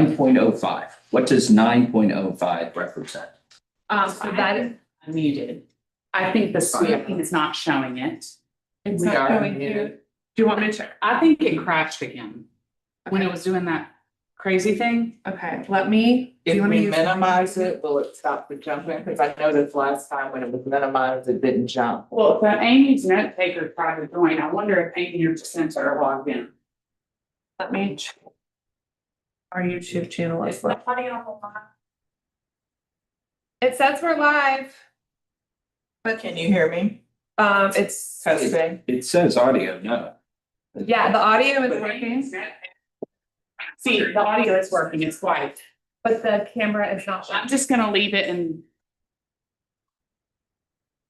9.05. What does 9.05 represent? So that is muted. I think the sweeping is not showing it. It's We not are showing muted. here. Do you want me to check? I think it crashed again when it was doing that crazy thing. Okay, let me. do you If wanna we use- minimize it, will it stop the jumping? Cause I noticed last time when it was minimized, it didn't jump. Well, if Amy's note taker tried to join, I wonder if Amy or Jacinta are logged in. Let me. check. Our YouTube channel is. It's nobody on the line. It says we're live. But can you hear me? It's, Testing. It says audio, no. yeah, the audio is But working, Amy's note- See, the audio is working, it's white. but the camera is not. I'm just gonna leave it and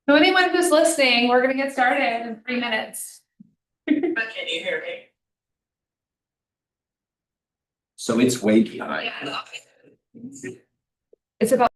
So anyone who's listening, we're gonna get started in 3 minutes. But can you hear me? So it's way behind. It's about.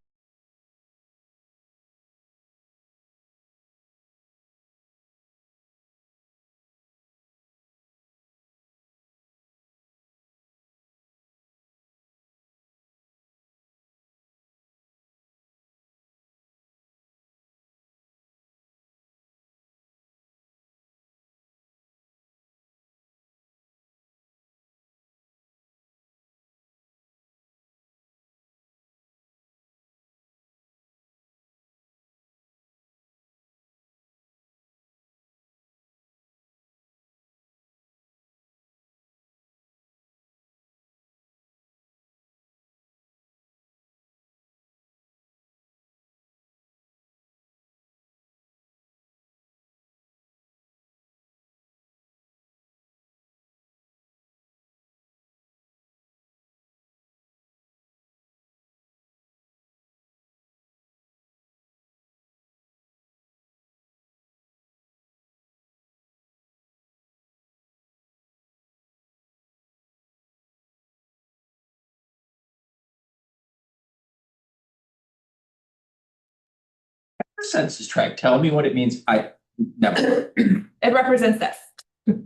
Census tract, tell me what it means. I never. It represents this.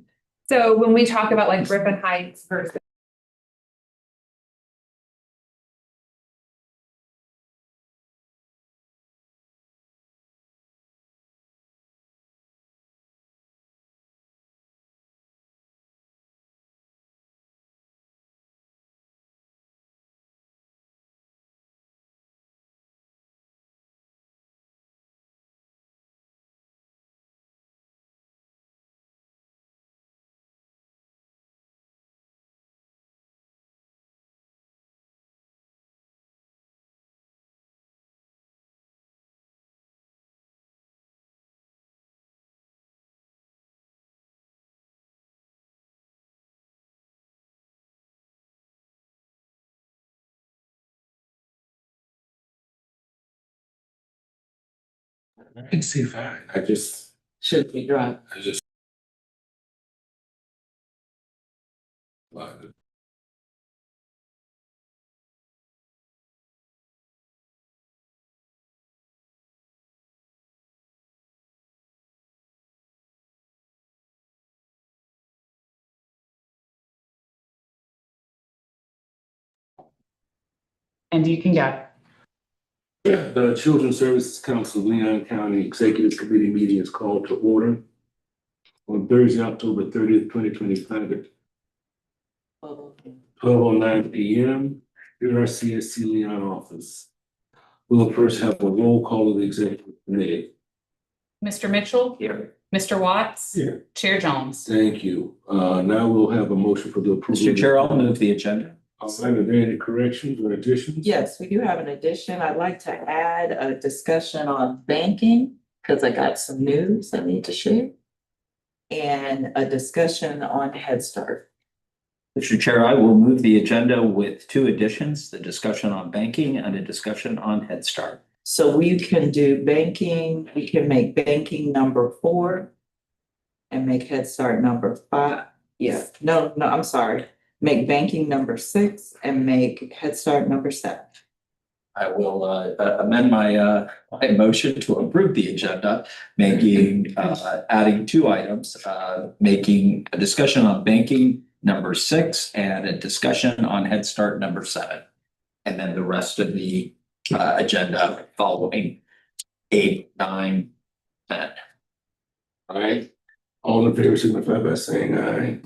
So when we talk about like Griffin Heights versus. I can see fine. I just, Should be dry. I just. and you can go. The Children's Services Council of Leon County Executive Committee meeting is called to order on Thursday, October 30th, 2025 at 12:09 p.m. here at our CSC Leon office. We'll first have a roll call of the executive committee. Mr. Mitchell? Here. Mr. Watts? Here. Chair Jones? Thank you. Now we'll have a motion for the approval. Mr. Chair, I'll move the agenda. All right, are there any corrections or additions? Yes, we do have an addition. I'd like to add a discussion on banking, because I got some news I need to share. And a discussion on Head Start. Mr. Chair, I will move the agenda with 2 additions, the discussion on banking and a discussion on Head Start. So we can do banking, we can make banking number 4. And make Head Start number 5. Yeah, no, I'm sorry. Make banking number 6 and make Head Start number 7. I will amend my motion to approve the agenda, making adding 2 items, making a discussion on banking number 6 and a discussion on Head Start number 7. And then the rest of the agenda following 8, 9, 10. All right, all in favor signify by saying aye.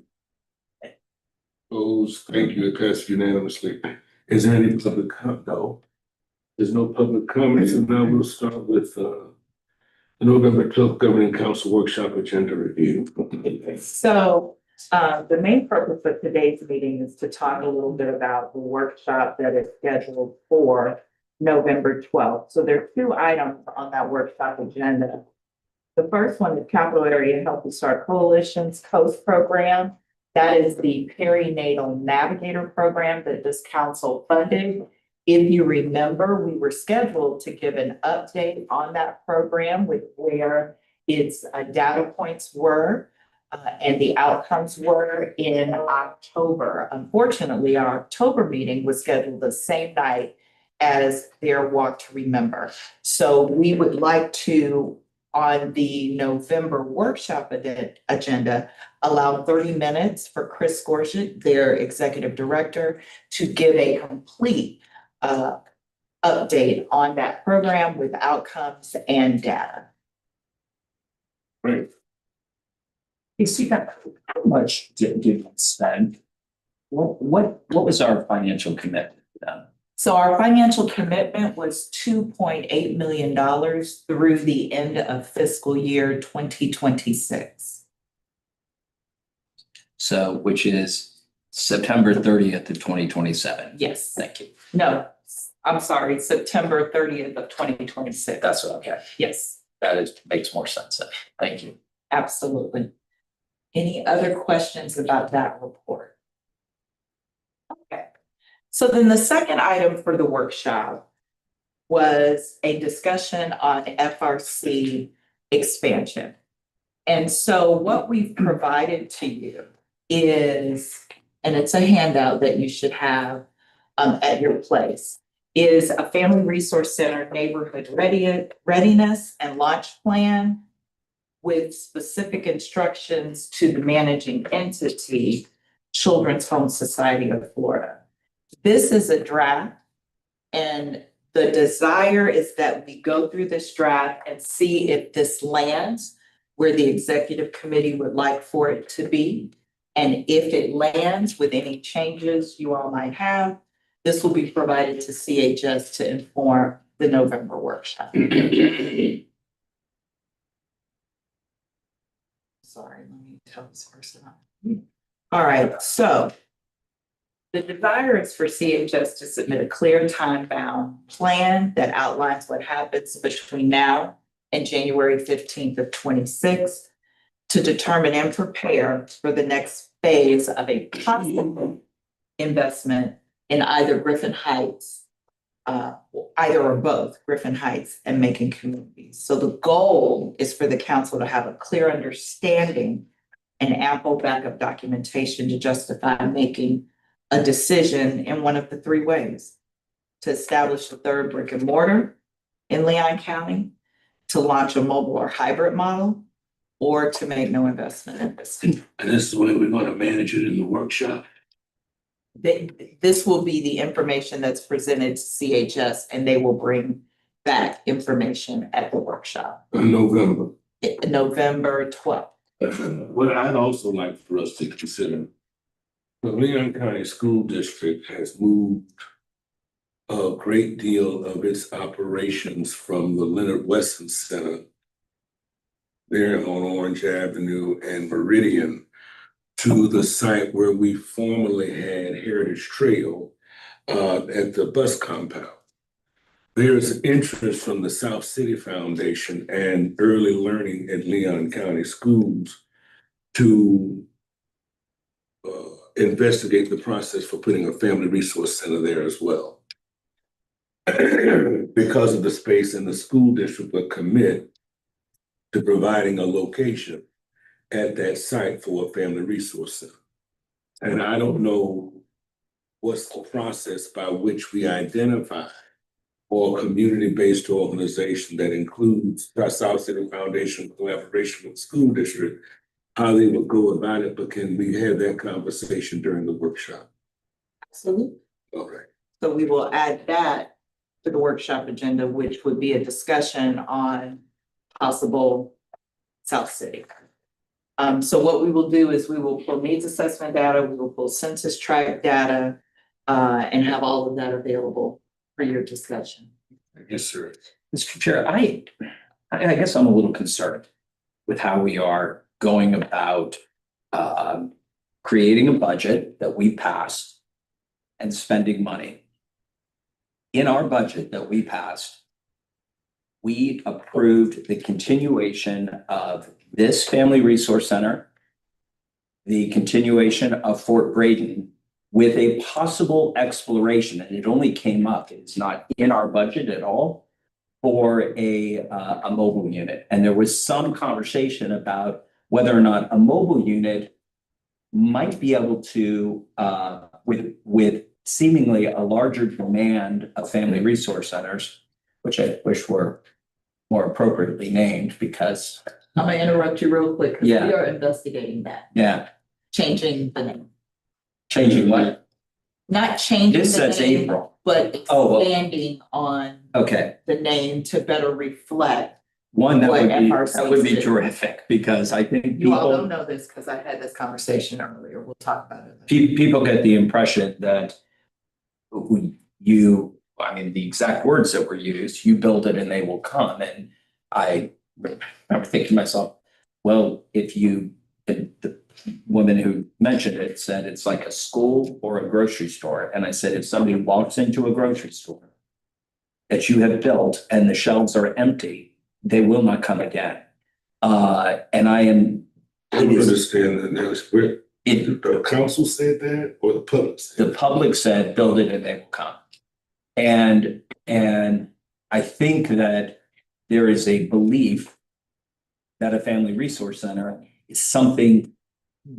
Opposed, thank you, it passed unanimously. Is there any public comment? No. There's no public comments, and now we'll start with the November 12th Governing Council Workshop Agenda Review. So, the main purpose of today's meeting is to talk a little bit about the workshop that is scheduled for November 12th. So there are 2 items on that workshop agenda. The first one is Capital Area Healthy Start Coalition's COAST program. That is the perinatal navigator program that this council funded. If you remember, we were scheduled to give an update on that program with where its data points were and the outcomes were in October. Unfortunately, our October meeting was scheduled the same night as their Walk to Remember. So we would like to, on the November workshop agenda, allow 30 minutes for Chris Gorsuch, their executive director, to give a complete update on that program with outcomes and data. Right. Hey, Steve, how much did you spend? What was our financial commitment to them? So our financial commitment was $2.8 million through the end of fiscal year 2026. So, which is September 30th of 2027. Yes. Thank you. No, I'm sorry, September 30th of 2026. That's okay. Yes, Makes more sense. Then. Thank you. absolutely. Any other questions about that report? Okay. So then the second item for the workshop was a discussion on FRC expansion. And so what we've provided to you is, and it's a handout that you should have at your place, is a Family Resource Center neighborhood readiness and launch plan with specific instructions to the managing entity, Children's Home Society of Florida. This is a draft, and the desire is that we go through this draft and see if this lands where the executive committee would like for it to be. And if it lands with any changes you all might have, this will be provided to CHS to inform the November workshop. Sorry, let me tell this person. All right, so the desire is for CHS to submit a clear time-bound plan that outlines what happens between now and January 15th of 26 to determine and prepare for the next phase of a possible investment in either Griffin Heights, either or both Griffin Heights and Macon communities. So the goal is for the council to have a clear understanding and ample backup documentation to justify making a decision in one of the 3 ways: to establish a third brick and mortar in Leon County, to launch a mobile or hybrid model, or to make no investment in this. And this is the way we're gonna manage it in the workshop. This will be the information that's presented to CHS, and they will bring back information at the workshop, In November. November 12th. What I'd also like for us to consider, the Leon County School District has moved a great deal of its operations from the Leonard Weston Center there on Orange Avenue and Meridian to the site where we formerly had Heritage Trail at the bus compound. There's interest from the South City Foundation and Early Learning at Leon County Schools to investigate the process for putting a family resource center there as well. Because of the space, and the school district will commit to providing a location at that site for a family resource center. And I don't know what's the process by which we identify or community-based organization that includes our South City Foundation collaboration with the school district how they would go about it, but can we have that conversation during the workshop? Absolutely. Okay. So we will add that to the workshop agenda, which would be a discussion on possible South City. So what we will do is we will pull needs assessment data, we will pull census tract data, and have all of that available for your discussion. Yes, sir. Mr. Chair, I guess I'm a little concerned with how we are going about creating a budget that we passed and spending money. In our budget that we passed, we approved the continuation of this Family Resource Center, the continuation of Fort Braden, with a possible exploration, and it only came up, it's not in our budget at all, for a mobile unit. And there was some conversation about whether or not a mobile unit might be able to, with seemingly a larger demand of family resource centers, which I wish were more appropriately named because, I'm gonna interrupt you real quick, because we Yeah. are investigating that, yeah, changing the name. changing what? Not changing This the says name, April. but Oh, well. expanding on Okay, the name to better reflect. one, that would What be, FRC that would be said. terrific because I think You all don't people, know this because I had this conversation earlier. We'll talk about it. people get the impression that you, I mean, the exact words that were used, you build it and they will come. And I remember thinking to myself, well, if you, the woman who mentioned it said it's like a school or a grocery store. And I said, if somebody walks into a grocery store that you have built and the shelves are empty, they will not come again. And I am, I don't it is, understand that now. Where it, the council said that or the public said? the public said, build it and they will come. And I think that there is a belief that a family resource center is something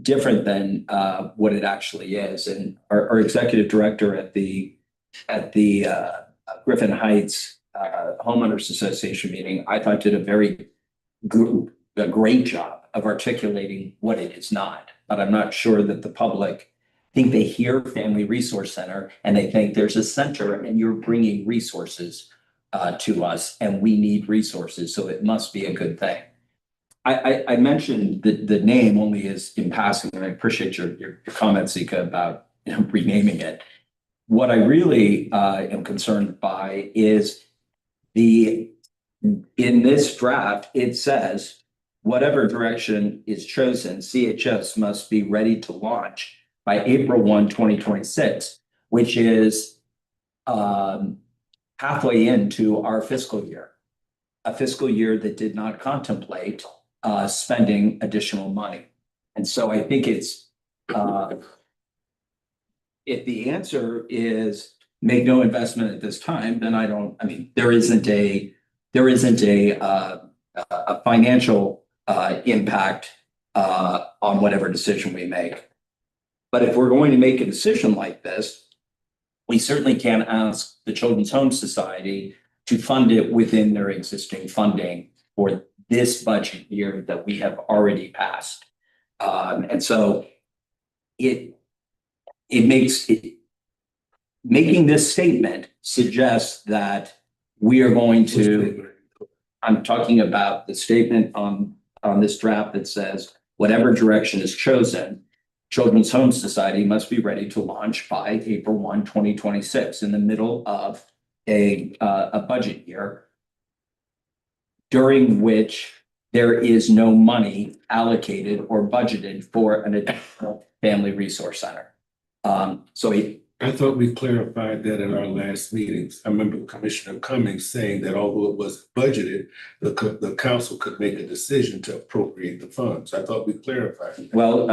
different than what it actually is. And our executive director at the Griffin Heights Homeowners Association meeting, I thought did a great job of articulating what it is not. But I'm not sure that the public think they hear Family Resource Center and they think there's a center and you're bringing resources to us and we need resources, so it must be a good thing. I mentioned the name only as in passing, and I appreciate your comment, Zika, about renaming it. What I really am concerned by is in this draft, it says, whatever direction is chosen, CHS must be ready to launch by April 1, 2026, which is halfway into our fiscal year. A fiscal year that did not contemplate spending additional money. And so I think it's if the answer is make no investment at this time, then there isn't a financial impact on whatever decision we make. But if we're going to make a decision like this, we certainly can't ask the Children's Home Society to fund it within their existing funding for this budget year that we have already passed. And so making this statement suggests that we are going to, I'm talking about the statement on this draft that says, whatever direction is chosen, Children's Home Society must be ready to launch by April 1, 2026, in the middle of a budget year, during which there is no money allocated or budgeted for an additional family resource center. I thought we clarified that in our last meetings. I remember Commissioner Cummings saying that although it was budgeted, the council could make a decision to appropriate the funds. I thought we clarified that. Well,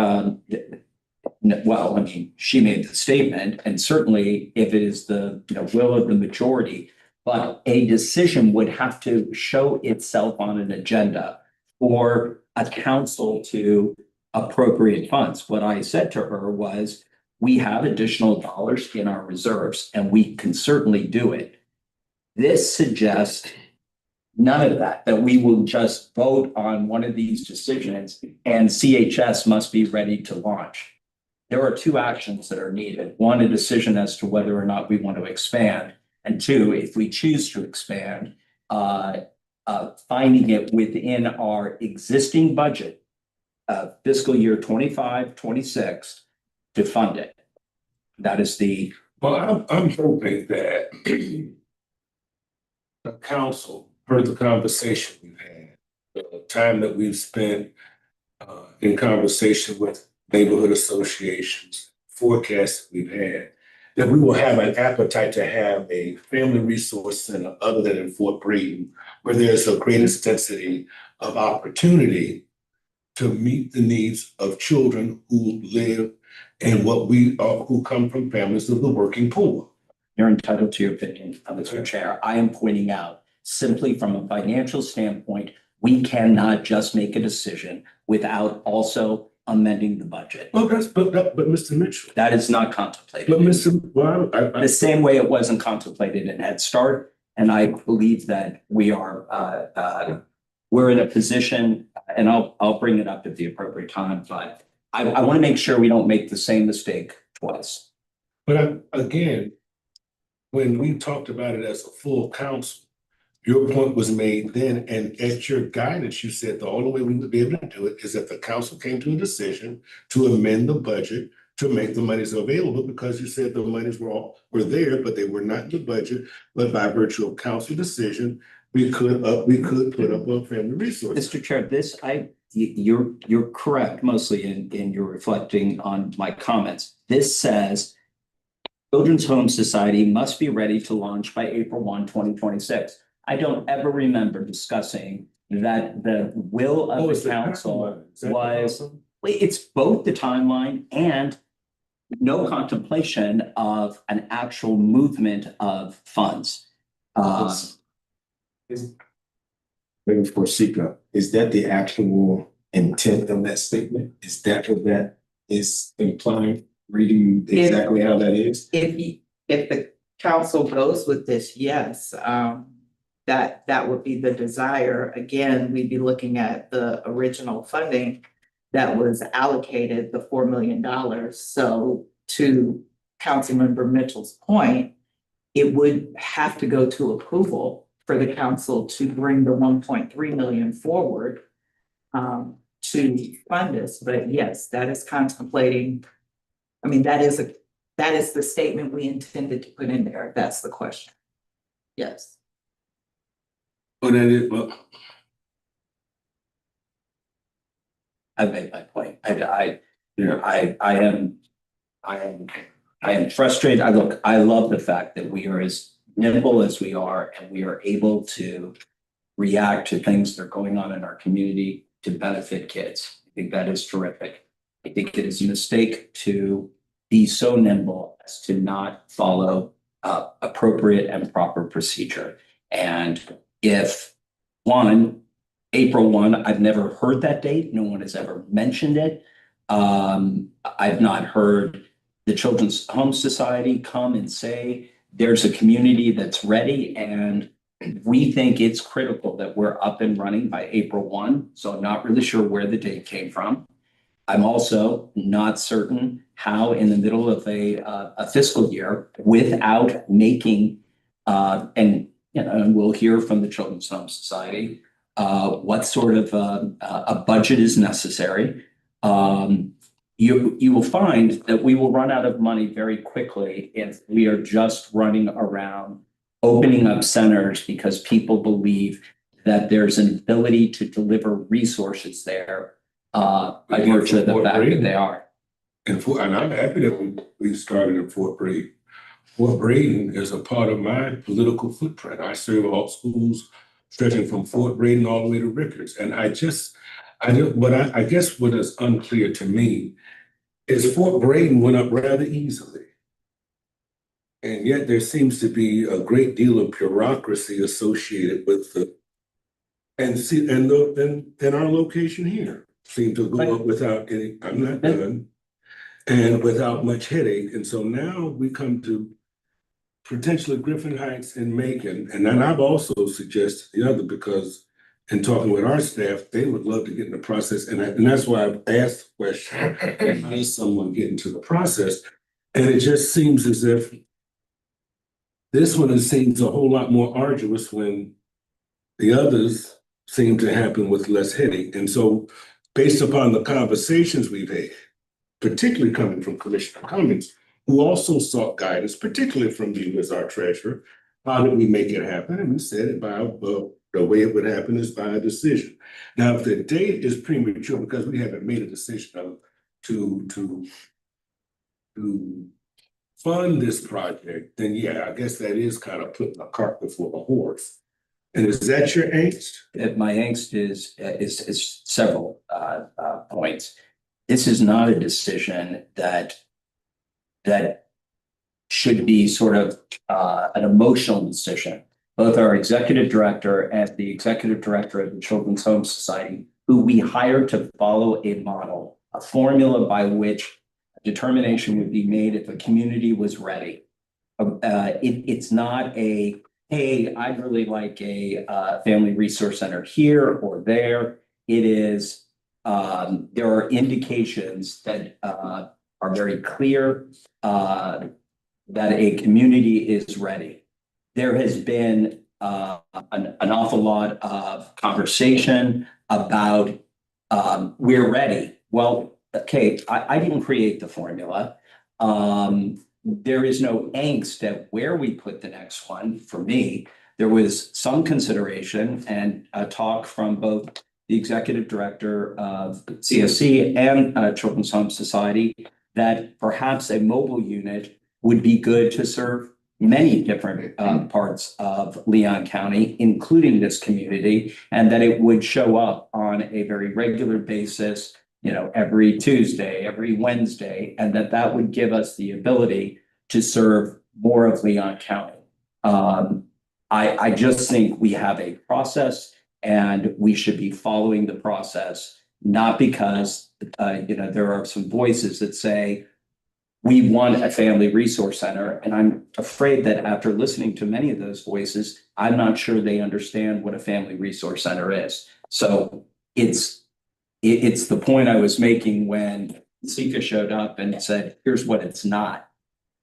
I mean, she made the statement, and certainly if it is the will of the majority, but a decision would have to show itself on an agenda for a council to appropriate funds. What I said to her was, we have additional dollars in our reserves and we can certainly do it. This suggests None of that, that we will just vote on one of these decisions and CHS must be ready to launch. There are two actions that are needed. One, a decision as to whether or not we want to expand. And two, if we choose to expand, finding it within our existing budget fiscal year 25-26 to fund it. That is the, Well, I'm hoping that the council heard the conversation we've had, the time that we've spent in conversation with neighborhood associations, forecasts we've had, that we will have an appetite to have a family resource center other than in Fort Brayton, where there's a greatest density of opportunity to meet the needs of children who live and what we are, who come from families of the working poor. you're entitled to your opinion, Mr. Chair. I am pointing out simply from a financial standpoint, we cannot just make a decision without also amending the budget. Well, but Mr. Mitchell, That is not contemplated. but Mr. Well, The same way it wasn't contemplated in Head Start. And I believe that we are, we're in a position, and I'll bring it up at the appropriate time, but I want to make sure we don't make the same mistake twice. But again, when we talked about it as a full council, your point was made then, and at your guidance, you said the only way we would be able to do it is if the council came to a decision to amend the budget to make the monies available, because you said the monies were there, but they were not in the budget. But by virtue of council decision, we could put up a family resource. Mr. Chair, you're correct mostly in your reflecting on my comments. This says Children's Home Society must be ready to launch by April 1, 2026. I don't ever remember discussing that the will of it's the the council timeline. Is that the was, council? it's both the timeline and no contemplation of an actual movement of funds. Maybe for Sika, is that the actual intent of that statement? Is that what that is implying, reading exactly how that is? If the council goes with this, yes, that would be the desire. Again, we'd be looking at the original funding that was allocated, the $4 million. So to Councilmember Mitchell's point, it would have to go to approval for the council to bring the 1.3 million forward to fund this. But yes, that is contemplating. I mean, that is the statement we intended to put in there. That's the question. Yes. But then it, well, I've made my point. yeah. I am frustrated. I love the fact that we are as nimble as we are and we are able to react to things that are going on in our community to benefit kids. I think that is terrific. I think it is a mistake to be so nimble as to not follow appropriate and proper procedure. And if April 1, I've never heard that date. No one has ever mentioned it. I've not heard the Children's Home Society come and say there's a community that's ready, and we think it's critical that we're up and running by April 1. So I'm not really sure where the date came from. I'm also not certain how in the middle of a fiscal year without making, and we'll hear from the Children's Home Society, what sort of a budget is necessary. You will find that we will run out of money very quickly if we are just running around opening up centers because people believe that there's an ability to deliver resources there by virtue of the fact that they are. And I'm happy that we started in Fort Brayton. Fort Brayton is a part of my political footprint. I serve all schools stretching from Fort Brayton all the way to Rickards. And I guess what is unclear to me is Fort Brayton went up rather easily. And yet there seems to be a great deal of bureaucracy associated with and our location here seemed to go up without any, I'm not done, and without much headache. And so now we come to potentially Griffin Heights and Macon, and then I've also suggested the other because in talking with our staff, they would love to get in the process, and that's why I've asked the question, how does someone get into the process? And it just seems as if this one seems a whole lot more arduous when the others seem to happen with less headache. And so based upon the conversations we've had, particularly coming from Commissioner Cummings, who also sought guidance, particularly from you as our treasurer, how did we make it happen? And we said it by, well, the way it would happen is by a decision. Now, if the date is premature because we haven't made a decision to fund this project, then yeah, I guess that is kind of putting a cart before the horse. And is that your angst? My angst is several points. This is not a decision that should be sort of an emotional decision. Both our executive director and the executive director of the Children's Home Society, who we hired to follow a model, a formula by which a determination would be made if a community was ready. It's not a, hey, I'd really like a family resource center here or there. It is, there are indications that are very clear that a community is ready. There has been an awful lot of conversation about we're ready. Well, okay, I didn't create the formula. There is no angst at where we put the next one. For me, there was some consideration and a talk from both the executive director of CSC and Children's Home Society that perhaps a mobile unit would be good to serve many different parts of Leon County, including this community, and that it would show up on a very regular basis, every Tuesday, every Wednesday, and that would give us the ability to serve more of Leon County. I just think we have a process and we should be following the process, not because, there are some voices that say, we want a family resource center. And I'm afraid that after listening to many of those voices, I'm not sure they understand what a family resource center is. So it's the point I was making when Sika showed up and said, here's what it's not.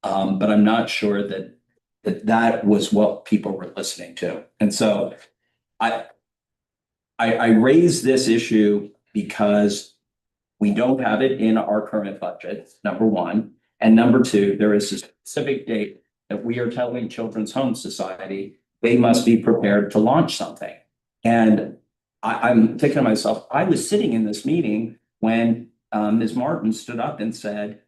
But I'm not sure that was what people were listening to. And so I raise this issue because we don't have it in our current budget, number one. And number two, there is a specific date that we are telling Children's Home Society they must be prepared to launch something. And I'm thinking to myself, I was sitting in this meeting when Ms. Martin stood up and said,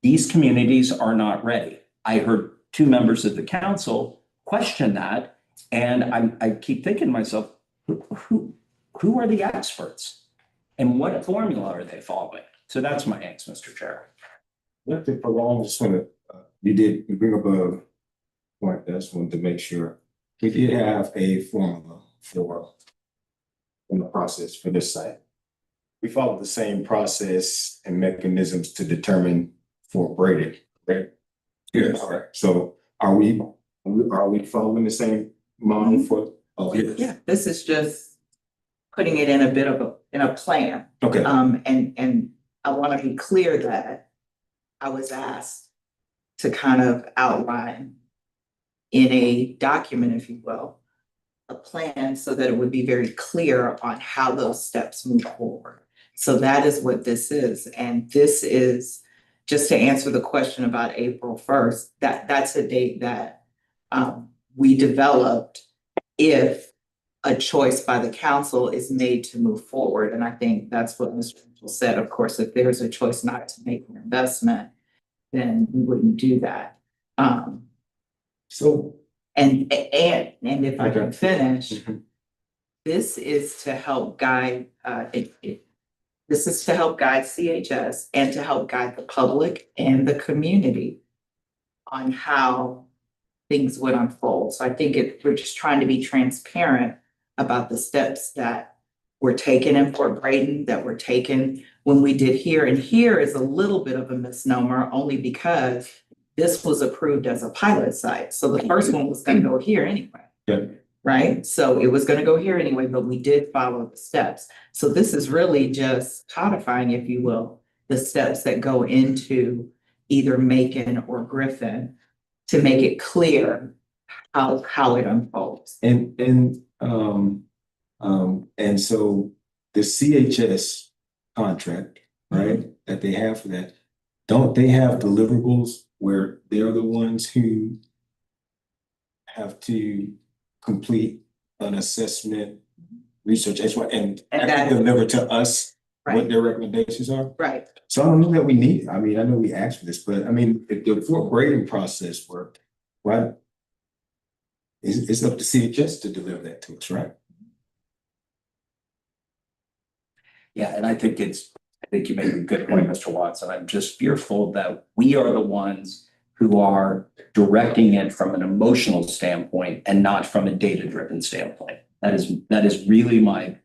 these communities are not ready. I heard two members of the council question that. And I keep thinking to myself, who are the experts? And what formula are they following? So that's my angst, Mr. Chair. Not to prolong, just want to, you bring up a point, I just wanted to make sure. We did have a formula in the process for this site. We followed the same process and mechanisms to determine for grading, right? Yes. All right, so are we following the same model for? Oh, Yes. Yeah, this is just putting it in a bit of a plan. Okay, And I want to be clear that I was asked to kind of outline in a document, if you will, a plan so that it would be very clear on how those steps move forward. So that is what this is. And this is, just to answer the question about April 1st, that's a date that we developed if a choice by the council is made to move forward. And I think that's what Mr. Mitchell said. Of course, if there's a choice not to make an investment, then we wouldn't do that. so, And if I can Okay. finish, Mhm. this is to help guide, this is to help guide CHS and to help guide the public and the community on how things would unfold. So I think we're just trying to be transparent about the steps that were taken in Fort Brayton, that were taken when we did here. And here is a little bit of a misnomer, only because this was approved as a pilot site, so the first one was gonna go here anyway. Yeah. Right, so it was gonna go here anyway, but we did follow the steps. So this is really just codifying, if you will, the steps that go into either Macon or Griffin to make it clear how it unfolds. And so the CHS contract, right, that they have for that, don't they have deliverables where they're the ones who have to complete an assessment, research, and And actually that- deliver to us what Right, their recommendations are? right. So I don't know that we need, I mean, I know we asked for this, but I mean, if the fourth grading process worked, why? It's up to CHS to deliver that to us, right? Yeah, and I think you make a good point, Mr. Watson. I'm just fearful that we are the ones who are directing it from an emotional standpoint and not from a data-driven standpoint. That is really my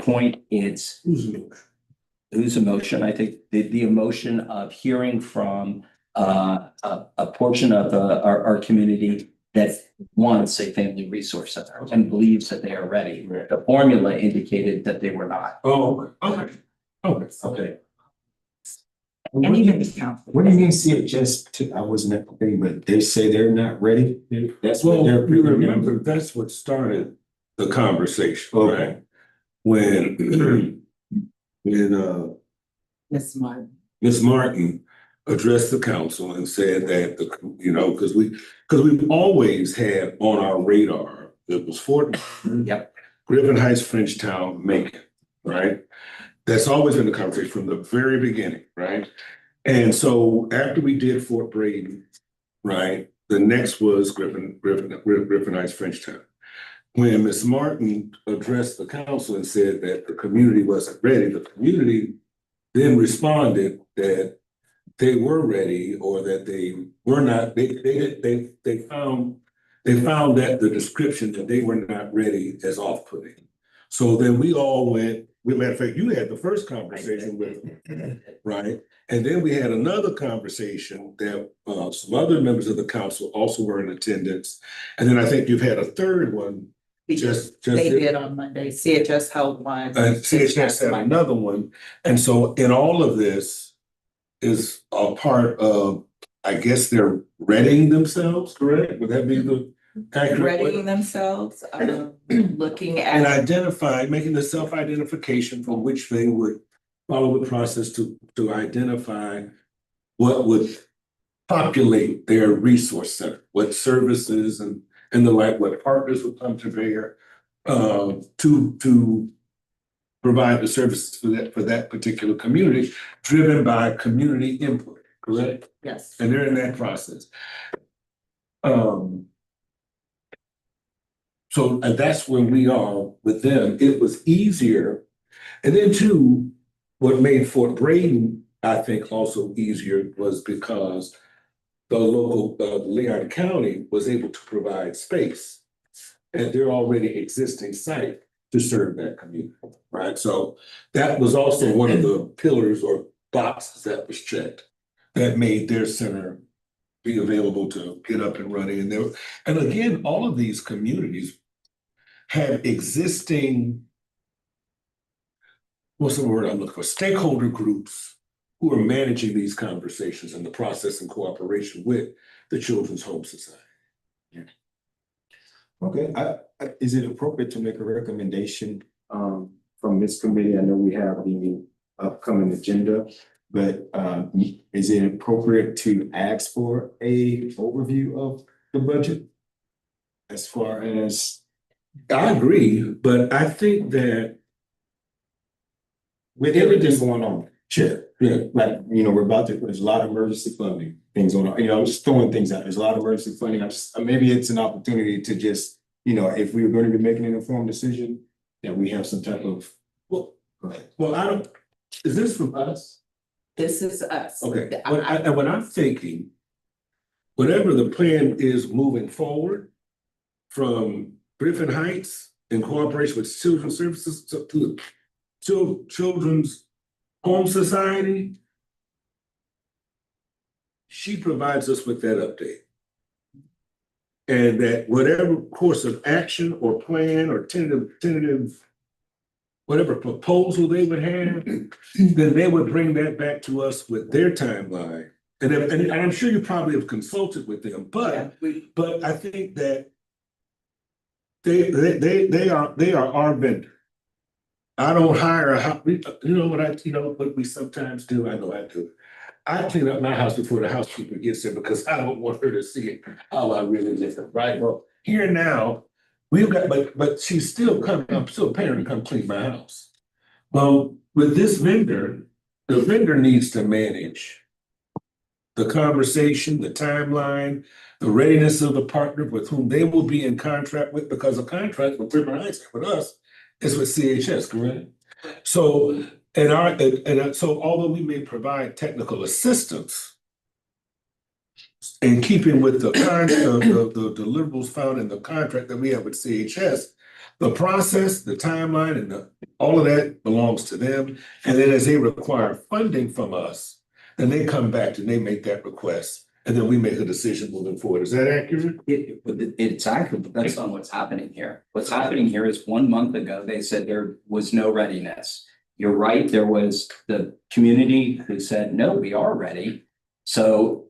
point. It's whose emotion? I think the emotion of hearing from a portion of our community that wants a family resource center and believes that they are ready. The formula indicated that they were not. Oh, okay, Okay. And even the council. What do you mean CHS, I wasn't at the thing, but they say they're not ready? That's what well, they're. you remember, that's what started the conversation, Okay. right? When Ms. Martin. Ms. Martin addressed the council and said that, because we've always had on our radar, it was Fort Yep. Griffin Heights, Frenchtown, Macon, right? That's always been the conversation from the very beginning, right? And so after we did Fort Brady, right, the next was Griffin Heights, Frenchtown. When Ms. Martin addressed the council and said that the community wasn't ready, the community then responded that they were ready, or that they were not, they found that the description that they were not ready as off-putting. So then we all went, matter of fact, you had the first conversation with them, right? And then we had another conversation that some other members of the council also were in attendance. And then I think you've had a third one, They did on Monday. CHS held one. CHS had another one. And so in all of this is a part of, I guess they're readying themselves, correct? Would that be the accurate way? Readying themselves, looking And at. making the self-identification for which they would follow the process to identify what would populate their resource center, what services and the like, what partners would come to bear to provide the services for that particular community, driven by community input, correct? Yes. And they're in that process. So that's where we are with them. It was easier. And then too, what made Fort Braden, I think, also easier was because the local, Leon County was able to provide space at their already existing site to serve that community, right? So that was also one of the pillars or boxes that was checked that made their center be available to get up and running. And again, all of these communities have existing, what's the word I'm looking for, stakeholder groups who are managing these conversations and the process in cooperation with the Children's Home Society. Okay, is it appropriate to make a recommendation from this committee? I know we have the upcoming agenda, but is it appropriate to ask for a overview of the budget? As far as I agree, but I think that with everything going on, Chair, yeah, like, there's a lot of emergency funding things going on, I'm just throwing things out, there's a lot of emergency funding, maybe it's an opportunity to just, if we were going to be making an informed decision, that we have some type of, well, go ahead. is this from us? This is us. Okay, and what I'm thinking, whatever the plan is moving forward from Griffin Heights in cooperation with Children's Services to the Children's Home Society, she provides us with that update. And that whatever course of action or plan or tentative, whatever proposal they would have, then they would bring that back to us with their timeline. And I'm sure you probably have consulted with them, but I think that they are our vendor. I don't hire what we sometimes do, I know I do. I clean up my house before the housekeeper gets there because I don't want her to see how I really live, right? Well, here now, we've got, but she's still coming, I'm still paying her to come clean my house. Well, with this vendor, the vendor needs to manage the conversation, the timeline, the readiness of the partner with whom they will be in contract with, because the contract with River Heights with us is with CHS, correct? So, so although we may provide technical assistance in keeping with the deliverables found in the contract that we have with CHS, the process, the timeline, and all of that belongs to them. And then as they require funding from us, then they come back and they make that request, and then we make a decision moving forward. Is that accurate? It's accurate, but that's not what's happening here. What's happening here is 1 month ago, they said there was no readiness. You're right, there was the community who said, no, we are ready. So,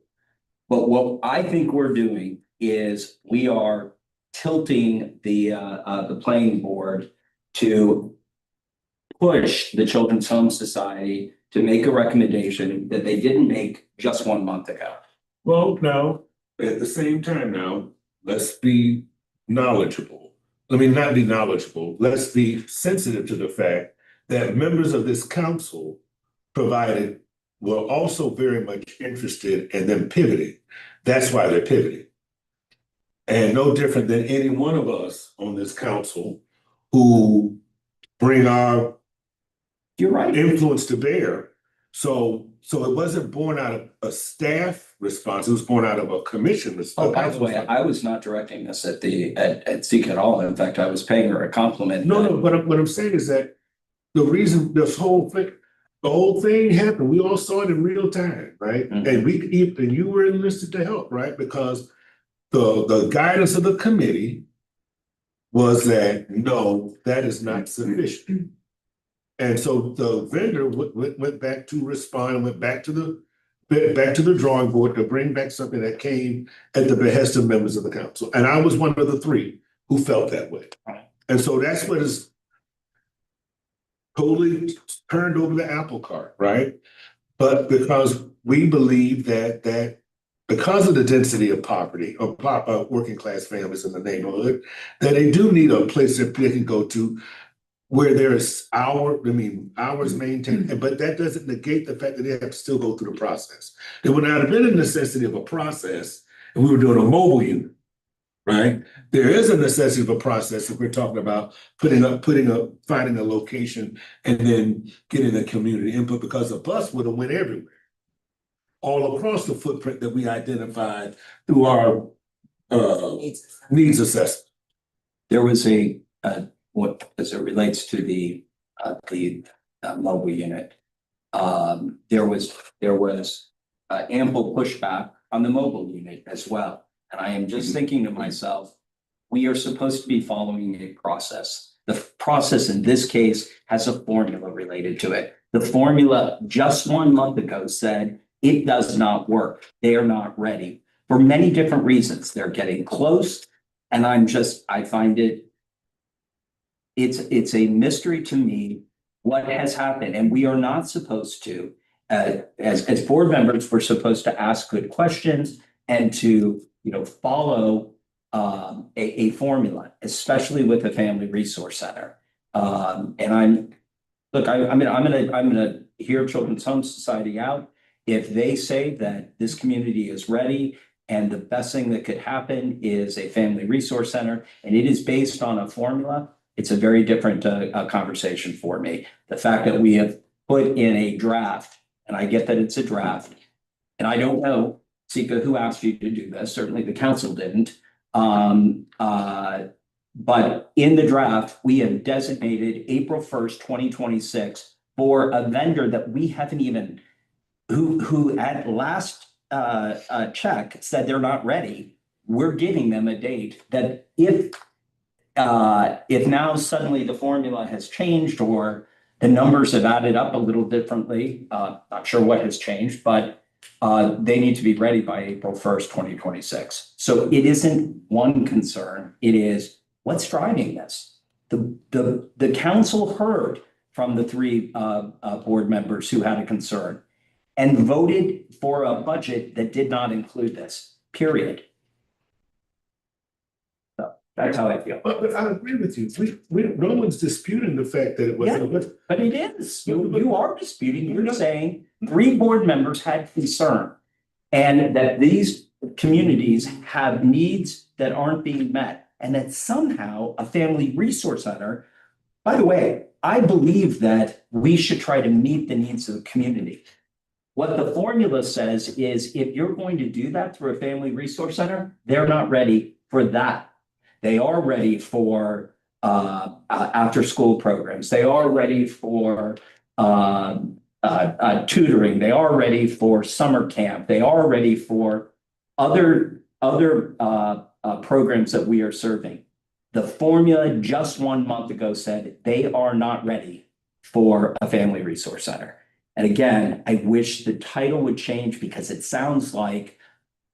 but what I think we're doing is we are tilting the playing board to push the Children's Home Society to make a recommendation that they didn't make just 1 month ago. Well, now, at the same time now, let's be knowledgeable. Let me not be knowledgeable. Let's be sensitive to the fact that members of this council were also very much interested in them pivoting. That's why they're pivoting. And no different than any one of us on this council who bring our You're right. influence to bear. So it wasn't born out of a staff response, it was born out of a commission response. Oh, by the way, I was not directing this at Zeke at all. In fact, I was paying her a compliment. No, what I'm saying is that the reason the whole thing happened, we all saw it in real time, right? Mhm. And you were enlisted to help, right? Because the guidance of the committee was that, no, that is not sufficient. And so the vendor went back to respond and went back to the drawing board to bring back something that came at the behest of members of the council. And I was one of the three who felt that way. Right. And so that's what is totally turned over the apple cart, right? But because we believe that because of the density of poverty or working class families in the neighborhood, that they do need a place that they can go to where there is hours maintained, but that doesn't negate the fact that they have to still go through the process. There would not have been a necessity of a process if we were doing a mobile unit, right? There is a necessity of a process if we're talking about finding a location and then getting the community input, because the bus would have went everywhere, all across the footprint that we identified through our needs assessment. There was what, as it relates to the mobile unit, there was ample pushback on the mobile unit as well. And I am just thinking to myself, we are supposed to be following a process. The process in this case has a formula related to it. The formula just 1 month ago said it does not work. They are not ready for many different reasons. They're getting close, and I find it's a mystery to me what has happened, and we are not supposed to, as board members, we're supposed to ask good questions and to, follow a formula, especially with the Family Resource Center. And I'm gonna hear Children's Home Society out. If they say that this community is ready and the best thing that could happen is a Family Resource Center, and it is based on a formula, it's a very different conversation for me. The fact that we have put in a draft, and I get that it's a draft, and I don't know, Sika, who asked you to do this? Certainly the council didn't. But in the draft, we have designated April 1st, 2026 for a vendor that we haven't even, who at last check said they're not ready, we're giving them a date that if now suddenly the formula has changed or the numbers have added up a little differently, not sure what has changed, but they need to be ready by April 1st, 2026. So it isn't one concern, it is what's driving this? The council heard from the three board members who had a concern and voted for a budget that did not include this, period. So that's how I feel. But I agree with you. No one's disputing the fact that it wasn't, but But it is, you are disputing, you're saying three board members had concern. And that these communities have needs that aren't being met, and that somehow a family resource center. By the way, I believe that we should try to meet the needs of the community. What the formula says is if you're going to do that through a family resource center, they're not ready for that. They are ready for after-school programs. They are ready for tutoring. They are ready for summer camp. They are ready for other programs that we are serving. The formula just 1 month ago said they are not ready for a family resource center. And again, I wish the title would change because it sounds like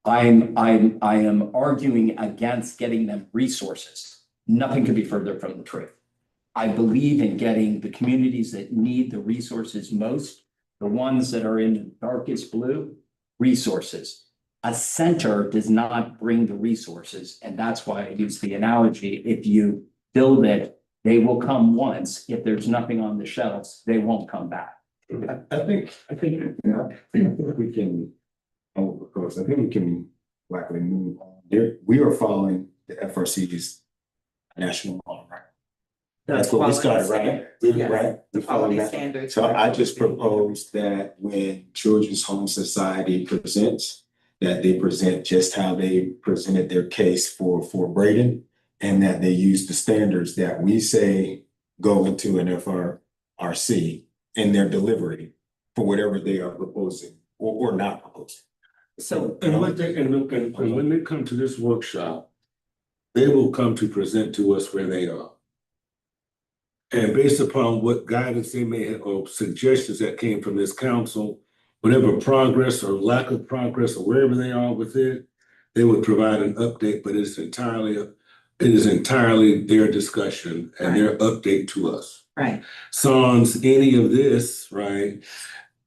I am arguing against getting them resources. Nothing could be further from the truth. I believe in getting the communities that need the resources most, the ones that are in the darkest blue, resources. A center does not bring the resources, and that's why I use the analogy. If you build it, they will come once. If there's nothing on the shelves, they won't come back. I think, you know, I think we can, because I think we can likely move on. There, we are following the FRC's national law, right? That's what we started, right? Yes. Right? The We following quality that. standards. So I just proposed that when Children's Home Society presents, that they present just how they presented their case for Braden, and that they use the standards that we say go into an FRC in their delivery for whatever they are proposing or not proposing. So, and when they come to this workshop, they will come to present to us where they are. And based upon what guidance they may have or suggestions that came from this council, whatever progress or lack of progress or wherever they are with it, they would provide an update, but it is entirely their discussion and their update to us. right, Sans any of this, right?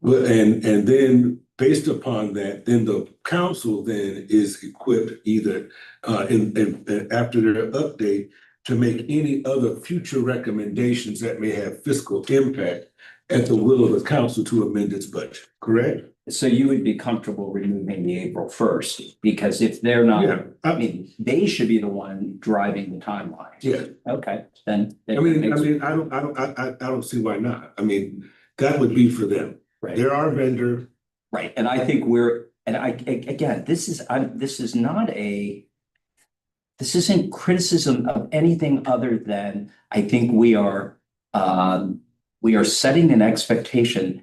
And then based upon that, then the council then is equipped either after their update to make any other future recommendations that may have fiscal impact at the will of the council to amend its budget, correct? So you would be comfortable removing the April 1st, because if they're not, Yeah, I mean, they should be the one driving the timeline. yeah. Okay, then. I don't see why not. I mean, that would be for them. Right. They're our vendor. Right, and I think again, this isn't criticism of anything other than, I think we are setting an expectation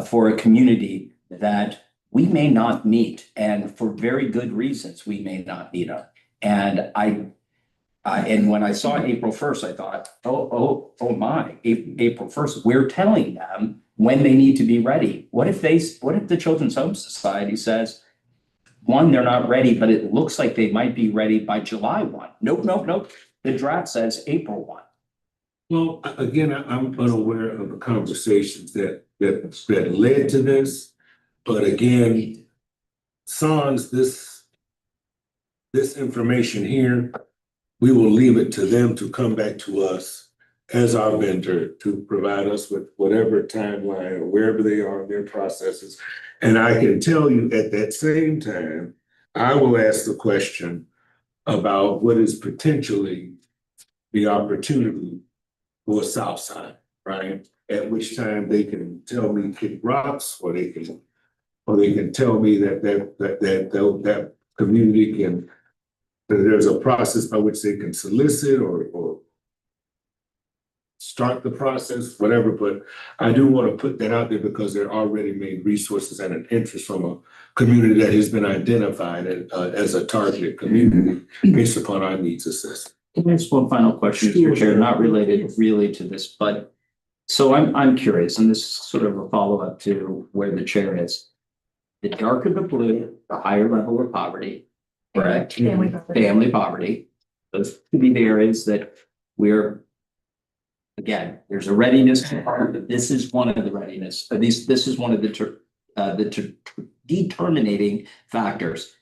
for a community that we may not meet, and for very good reasons, we may not meet them. And and when I saw April 1st, I thought, oh my, April 1st, we're telling them when they need to be ready. What if the Children's Home Society says, one, they're not ready, but it looks like they might be ready by July 1. Nope. The draft says April 1. Well, again, I'm unaware of the conversations that led to this. But again, sans this information here, we will leave it to them to come back to us as our vendor to provide us with whatever timeline or wherever they are in their processes. And I can tell you at that same time, I will ask the question about what is potentially the opportunity for Southside, right? At which time they can tell me kick rocks, or they can tell me that community can, that there's a process by which they can solicit or start the process, whatever, but I do want to put that out there because there are already made resources and an interest from a community that has been identified as a target community based upon our needs assessment. Here's one final question, Mr. Chair, not related really to this, but so I'm curious, and this is sort of a follow-up to where the chair is. The darker the blue, the higher level of poverty, correct? Family poverty. Family poverty. Those could be the areas that we're, again, there's a readiness part, but this is one of the readiness, at least this is one of the determining factors.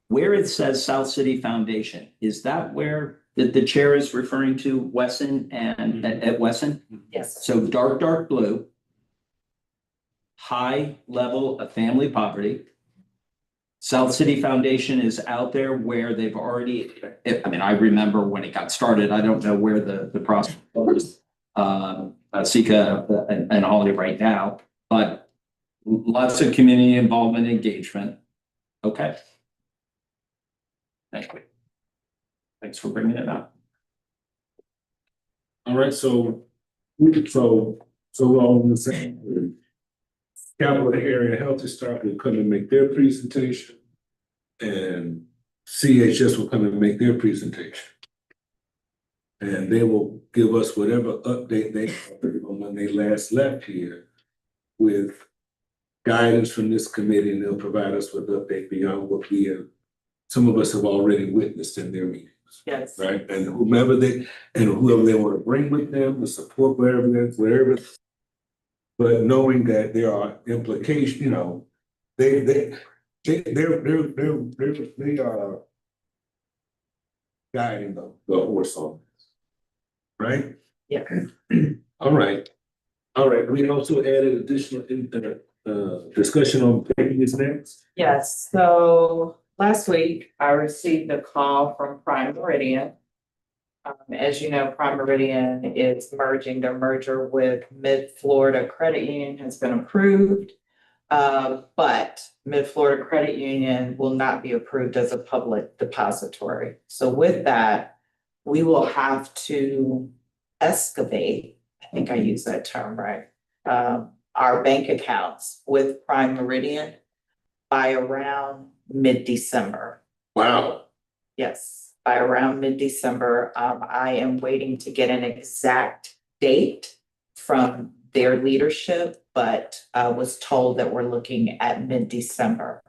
Where it says South City Foundation, is that where the chair is referring to Wesson and at Wesson? Yes. So dark blue. High level of family poverty. South City Foundation is out there where they've already, I mean, I remember when it got started, I don't know where the process was. Sika and Holly right now, but lots of community involvement, engagement. Okay. Thank you. Thanks for bringing it up. All right, so we're on the same. Capital Area Health District will come and make their presentation. And CHS will come and make their presentation. And they will give us whatever update they have on when they last left here with guidance from this committee, and they'll provide us with update beyond what some of us have already witnessed in their meetings. Yes. Right, and whoever they want to bring with them, the support wherever. But knowing that there are implications, you know, they are guiding the horse on this, right? Yeah. All right, we also added additional discussion on banking is next. Yes, so last week I received a call from Prime Meridian. As you know, Prime Meridian is merging. Their merger with Mid-Florida Credit Union has been approved. But Mid-Florida Credit Union will not be approved as a public depository. So with that, we will have to excavate, I think I used that term right, our bank accounts with Prime Meridian by around mid-December. Wow. Yes, by around mid-December. I am waiting to get an exact date from their leadership, but I was told that we're looking at mid-December.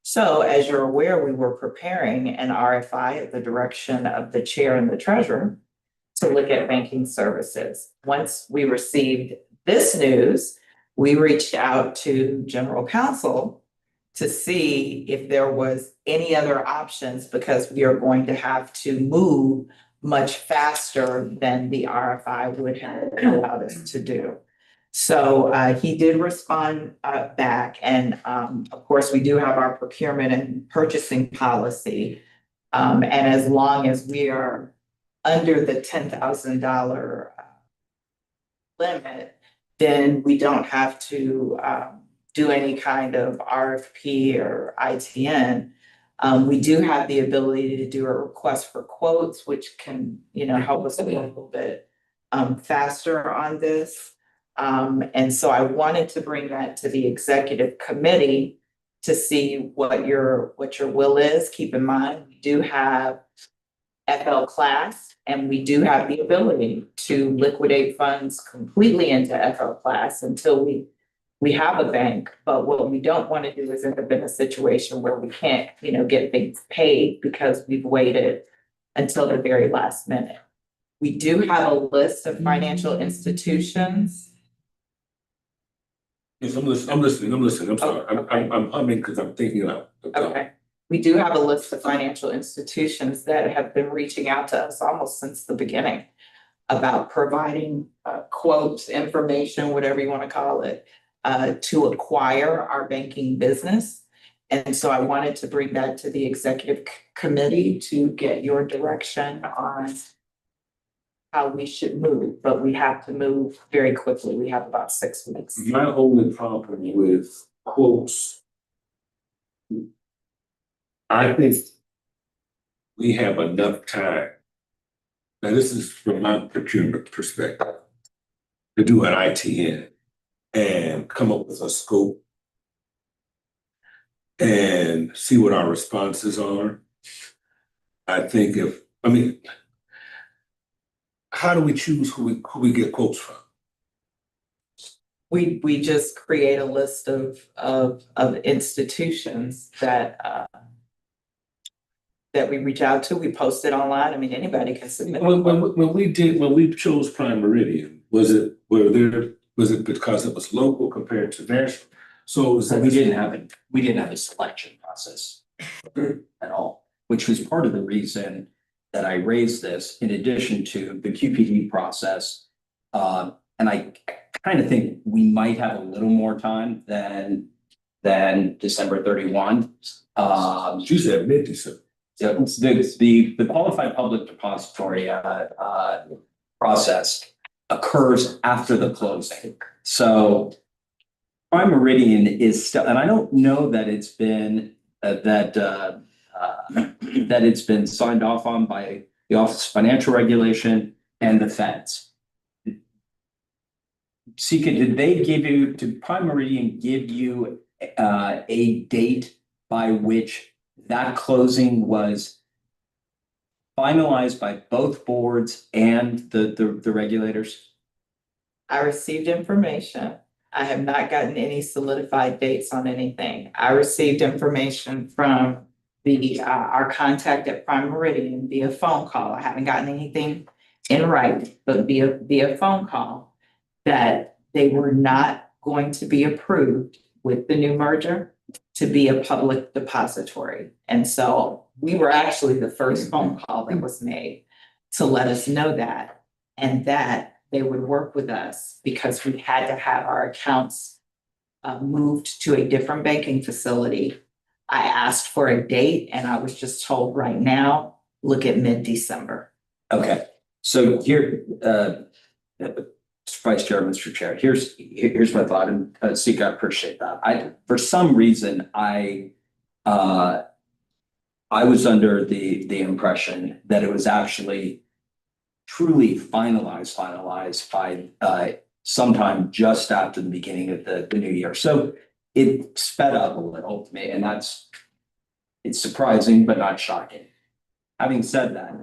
So as you're aware, we were preparing an RFI at the direction of the chair and the treasurer to look at banking services. Once we received this news, we reached out to general counsel to see if there was any other options, because we are going to have to move much faster than the RFI would have allowed us to do. So he did respond back, and of course, we do have our procurement and purchasing policy. And as long as we are under the $10,000 limit, then we don't have to do any kind of RFP or ITN. We do have the ability to do a request for quotes, which can, help us a little bit faster on this. And so I wanted to bring that to the executive committee to see what your will is. Keep in mind, we do have FL class, and we do have the ability to liquidate funds completely into FL class until we have a bank. But what we don't want to do is end up in a situation where we can't, get things paid because we've waited until the very last minute. We do have a list of financial institutions. Yes, I'm listening, I'm sorry, I'm humming because I'm thinking out. Okay. We do have a list of financial institutions that have been reaching out to us almost since the beginning about providing quotes, information, whatever you want to call it, to acquire our banking business. And so I wanted to bring that to the executive committee to get your direction on how we should move, but we have to move very quickly. We have about 6 weeks. My only problem with quotes, I think we have enough time. Now, this is from my procurement perspective. to do an ITN and come up with a scope and see what our responses are. I think how do we choose who we get quotes from? We just create a list of institutions that we reach out to. We post it online. I mean, anybody can submit. When we chose Prime Meridian, was it because it was local compared to national? So We didn't have a selection process at all, which was part of the reason that I raised this in addition to the QPD process. And I kind of think we might have a little more time than December 31. She said mid-December. Yeah, the qualified public depository process occurs after the closing. So Prime Meridian is still, and I don't know that it's been that it's been signed off on by the Office of Financial Regulation and the feds. Sika, did Prime Meridian give you a date by which that closing was finalized by both boards and the regulators? I received information. I have not gotten any solidified dates on anything. I received information from our contact at Prime Meridian via phone call. I haven't gotten anything in writing, but via phone call, that they were not going to be approved with the new merger to be a public depository. And so we were actually the first phone call that was made to let us know that, and that they would work with us because we had to have our accounts moved to a different banking facility. I asked for a date and I was just told right now, look at mid-December. Okay, so here, Vice Chair, Mr. Chair, here's my thought, and Sika, I appreciate that. For some reason, I was under the impression that it was actually truly finalized by sometime just after the beginning of the new year. So it sped up a little to me, and it's surprising, but not shocking. Having said that,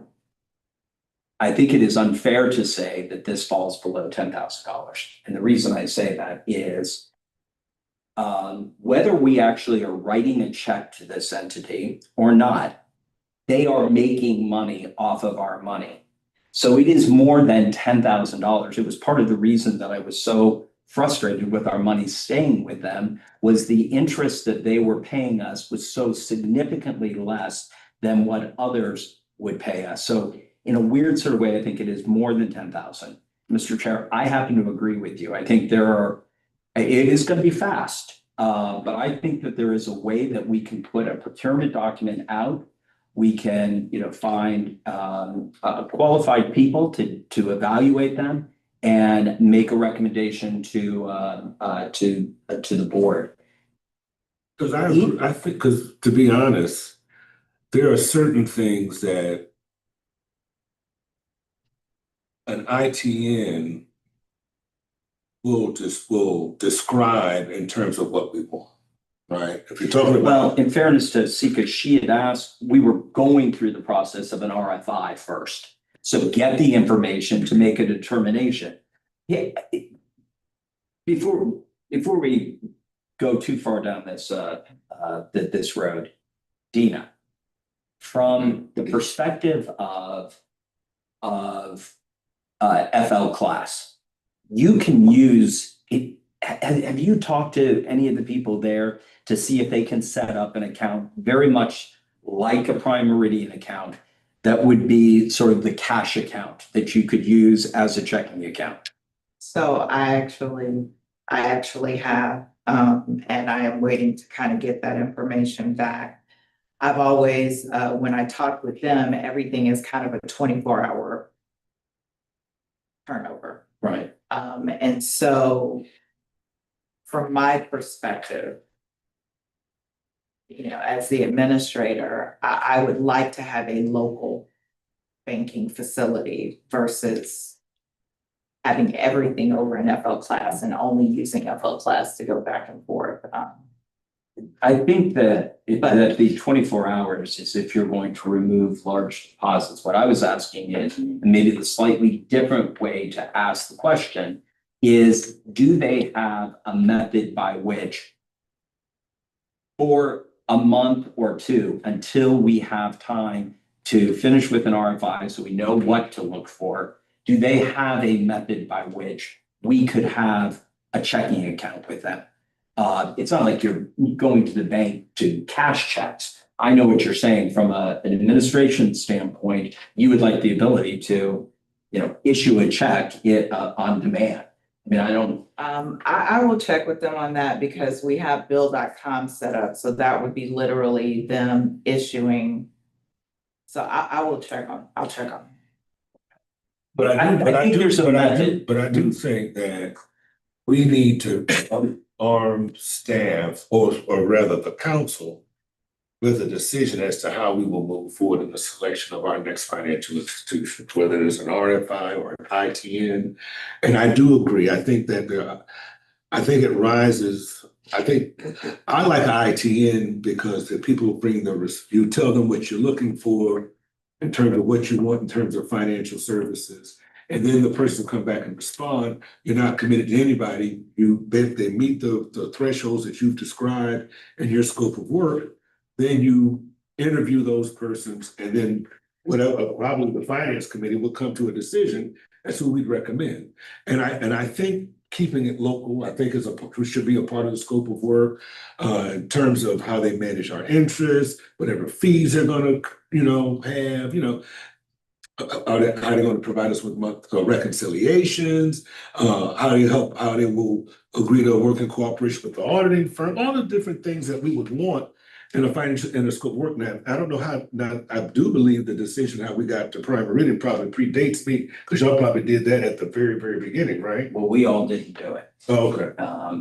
I think it is unfair to say that this falls below $10,000. And the reason I say that is whether we actually are writing a check to this entity or not, they are making money off of our money. So it is more than $10,000. It was part of the reason that I was so frustrated with our money staying with them, was the interest that they were paying us was so significantly less than what others would pay us. So in a weird sort of way, I think it is more than 10,000. Mr. Chair, I happen to agree with you. I think it is going to be fast, but I think that there is a way that we can put a procurement document out. We can, find qualified people to evaluate them and make a recommendation to the board. Because I think, because to be honest, there are certain things that an ITN will describe in terms of what we want, right? If you're talking about. Well, in fairness to Sika, she had asked, we were going through the process of an RFI first. So get the information to make a determination. Yeah. Before we go too far down this road, Dina, from the perspective of FL class, you can use it. Have you talked to any of the people there to see if they can set up an account very much like a Prime Meridian account that would be sort of the cash account that you could use as a checking account? So I actually have, and I am waiting to kind of get that information back. I've always, when I talk with them, everything is kind of a 24-hour turnover. Right. And so from my perspective, as the administrator, I would like to have a local banking facility versus having everything over in FL class and only using FL class to go back and forth. I think that But- that the 24 hours is if you're going to remove large deposits. What I was asking is, and maybe the slightly different way to ask the question is, do they have a method by which for a month or two, until we have time to finish with an RFI, so we know what to look for, do they have a method by which we could have a checking account with them? It's not like you're going to the bank to cash checks. I know what you're saying from an administration standpoint, you would like the ability to, issue a check on demand. I mean, I don't, I will check with them on that because we have bill.com set up, so that would be literally them issuing. So I'll check on. But I think there's a method. But I do think that we need to arm staff, or rather the council, with a decision as to how we will move forward in the selection of our next financial institution, whether it's an RFI or an ITN. And I do agree, I think that I think it rises, I like ITN because the people bring you tell them what you're looking for in terms of what you want in terms of financial services. And then the person come back and respond, you're not committed to anybody, they meet the thresholds that you've described in your scope of work, then you interview those persons, and then whatever, probably the finance committee will come to a decision as who we'd recommend. And I think keeping it local, I think should be a part of the scope of work, in terms of how they manage our interests, whatever fees they're gonna, have, are they going to provide us with reconciliations? How they will agree to work in cooperation with the auditing firm, all the different things that we would want in a scope of work. Now, I don't know how, now, I do believe the decision how we got to Prime Meridian probably predates me, because y'all probably did that at the very, very beginning, right? well, we all didn't do it. Oh, okay.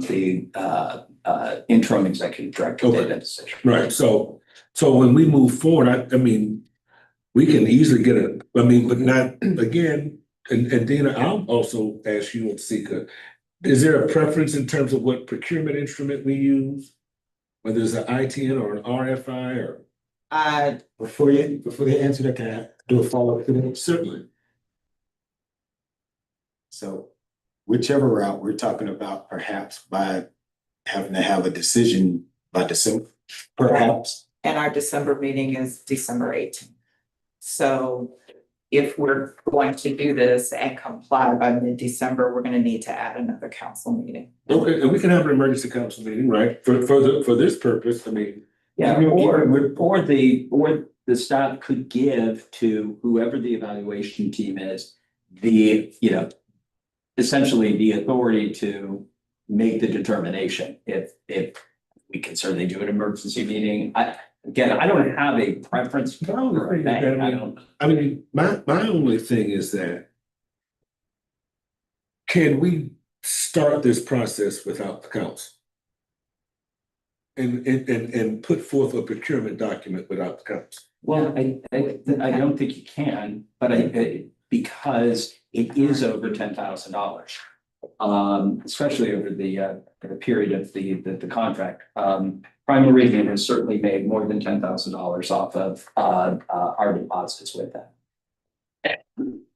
The interim executive director Okay. did that decision. Right, so when we move forward, I mean, we can easily get but not, again, and Dina, I'll also ask you and Sika, is there a preference in terms of what procurement instrument we use? Whether it's an ITN or an RFI or? Before you answer that, can I do a follow-up to that? Certainly. So whichever route we're talking about, perhaps by having to have a decision by December, perhaps. And our December meeting is December 18th. So if we're going to do this and comply by mid-December, we're gonna need to add another council meeting. Okay, and we can have an emergency council meeting, right? For this purpose, I mean. Yeah, or the staff could give to whoever the evaluation team is, essentially the authority to make the determination if we can certainly do an emergency meeting. I don't have a preference for a bank. I don't. I mean, my only thing is that can we start this process without the council? And put forth a procurement document without the council? Well, I don't think you can, but because it is over $10,000. Especially over the period of the contract. Prime Meridian has certainly made more than $10,000 off of our deposits with that.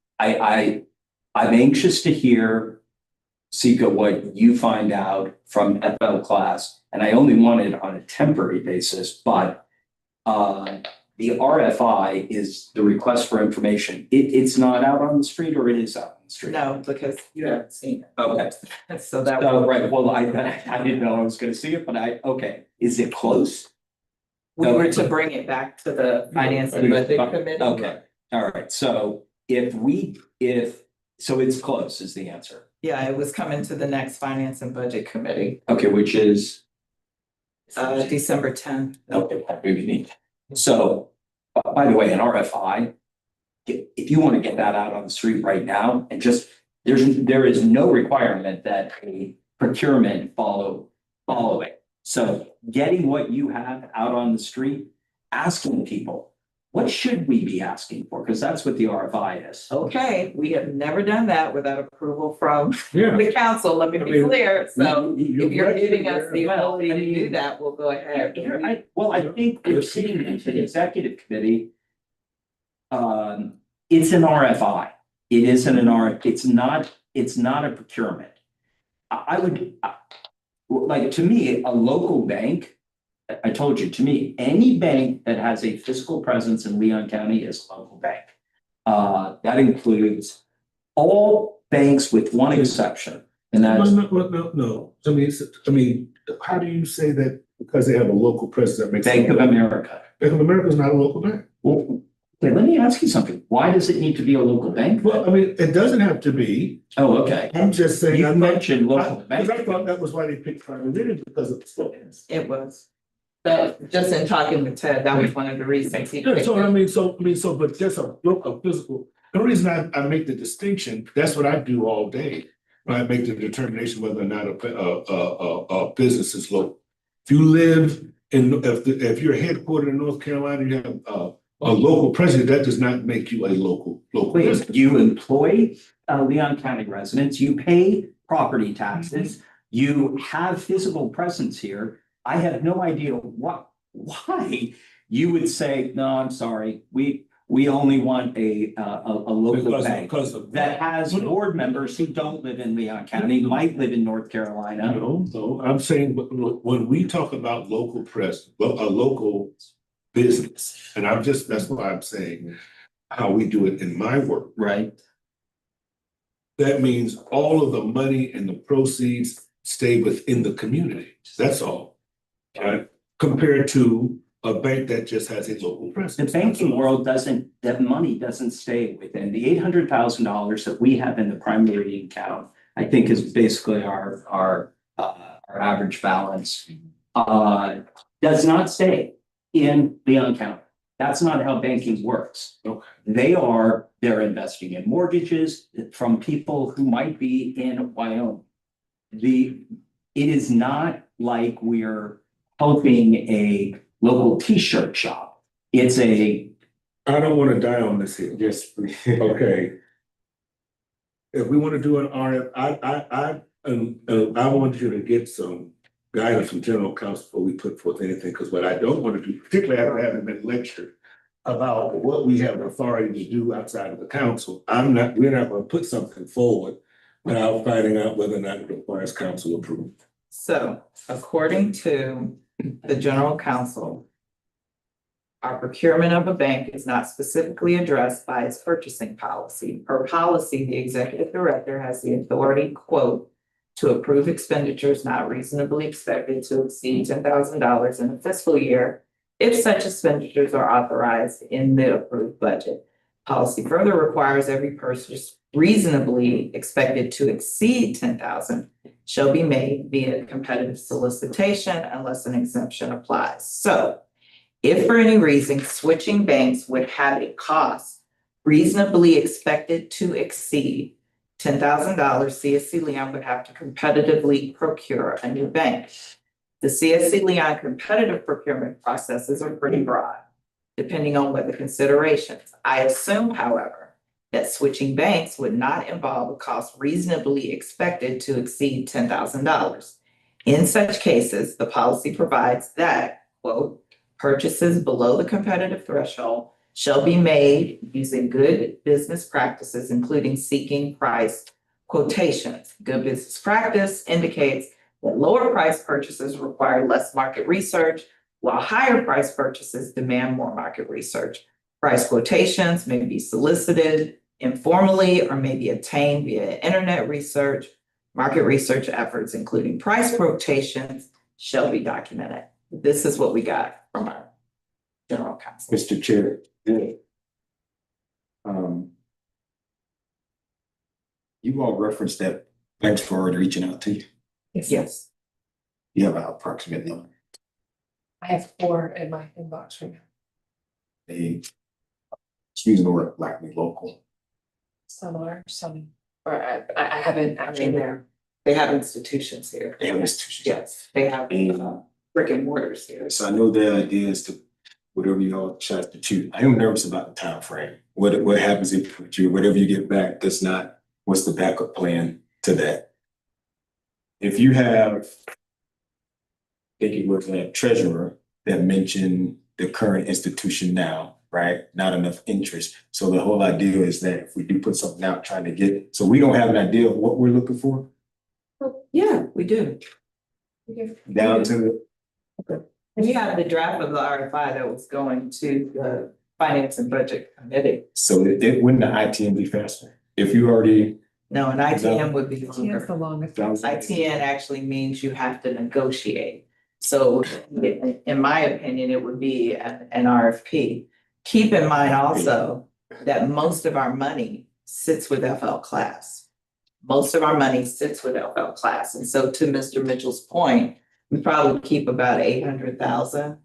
I'm anxious to hear, Sika, what you find out from FL class, and I only want it on a temporary basis, but the RFI is the request for information. It's not out on the street, or it is out on the street? No, because you haven't seen Okay. it. So that. Oh, right, well, I didn't know I was gonna see it, but okay, is it close? We were to bring it back to the finance and budget committee. Okay, all right, so so it's close is the answer. Yeah, it was coming to the next finance and budget committee, Okay, which is, December 10th. okay, maybe neat. So, by the way, an RFI, if you want to get that out on the street right now and there is no requirement that a procurement follow it. So getting what you have out on the street, asking people, what should we be asking for? Because that's what the RFI is. Okay, we have never done that without approval from Yeah. the council, let me I be mean, clear, so if you're right giving us there. the Well, ability I to do mean, that, we'll go ahead. I think we're sitting into the executive committee. It's an RFI. It isn't an it's not a procurement. I would, like, to me, a local bank, I told you, to me, any bank that has a physical presence in Leon County is a local bank. That includes all banks with one exception, and that's No. I mean, how do you say that because they have a local presence that makes? Bank of America. Bank of America is not a local bank. Well, okay, let me ask you something. Why does it need to be a local bank? Well, I mean, it doesn't have to be. Oh, okay. I'm just saying. You I thought- mentioned local Because I bank. thought that was why they picked Prime Meridian because of the slogans. It was. That, just in talking with Ted, that was one of the reasons he. Yeah, so I mean, but just a physical, the reason I make the distinction, that's what I do all day. When I make the determination whether or not a business is local. If you live if you're headquartered in North Carolina, you have a local president, that does not make you a local Wait, business. you employ Leon County residents, you pay property taxes, you have physical presence here. I have no idea why you would say, no, I'm sorry, we only want a local bank Because of that has board members who don't live in Leon County, might live in North Carolina. No, I'm saying, when we talk about local presence, a local business, and that's why I'm saying how we do it in my work. Right. That means all of the money and the proceeds stay within the community. That's all. Right? Compared to a bank that just has a local The presence. banking world that money doesn't stay within the $800,000 that we have in the primary account, I think is basically our average balance. Does not stay in Leon County. That's not how banking works. Okay. They're investing in mortgages from people who might be in Wyoming. It is not like we're helping a local t-shirt shop. It's I don't want to die on this hill. Yes. Okay. If we want to do an RF, I want you to get some guidance from general counsel before we put forth anything, because what I don't want to do, particularly after having been lectured about what we have authority to do outside of the council, we're not going to put something forward without finding out whether or not it requires council approval. So, according to the general counsel, our procurement of a bank is not specifically addressed by its purchasing policy. Per policy, the executive director has the authority, quote, to approve expenditures not reasonably expected to exceed $10,000 in a fiscal year if such expenditures are authorized in the approved budget. Policy further requires every purchase reasonably expected to exceed 10,000 shall be made via competitive solicitation unless an exemption applies. So if for any reason switching banks would have a cost reasonably expected to exceed $10,000, CSC Leon would have to competitively procure a new bank. The CSC Leon competitive procurement processes are pretty broad, depending on what the considerations. I assume, however, that switching banks would not involve a cost reasonably expected to exceed $10,000. In such cases, the policy provides that, quote, purchases below the competitive threshold shall be made using good business practices, including seeking price quotations. Good business practice indicates that lower price purchases require less market research, while higher price purchases demand more market research. Price quotations may be solicited informally or may be obtained via internet research. Market research efforts, including price quotations, shall be documented. This is what we got from our general counsel. Mr. Chair, you all referenced that banks were already reaching out to you. Yes. You have an approximate number. I have 4 in my inbox right now. They, excuse the word, likely local. Some are, some, or I haven't actually there. They have institutions here. They have institutions. Yes, they have And brick and mortars here. so I know the idea is to whatever you all decide to choose. I am nervous about the time frame. What happens if whatever you get back does not, what's the backup plan to that? If you have, I think it was a treasurer that mentioned the current institution now, right? Not enough interest. So the whole idea is that if we do put something out trying to get, so we don't have an idea of what we're looking for Yeah, we do. down to We have the draft of the RFI that was going to the Finance and Budget Committee. so wouldn't the ITM be faster? If you already. No, an ITM would be It's longer. the longest. ITN actually means you have to negotiate. So in my opinion, it would be an RFP. Keep in mind also that most of our money sits with FL class. Most of our money sits with FL class. And so to Mr. Mitchell's point, we probably keep about 800,000,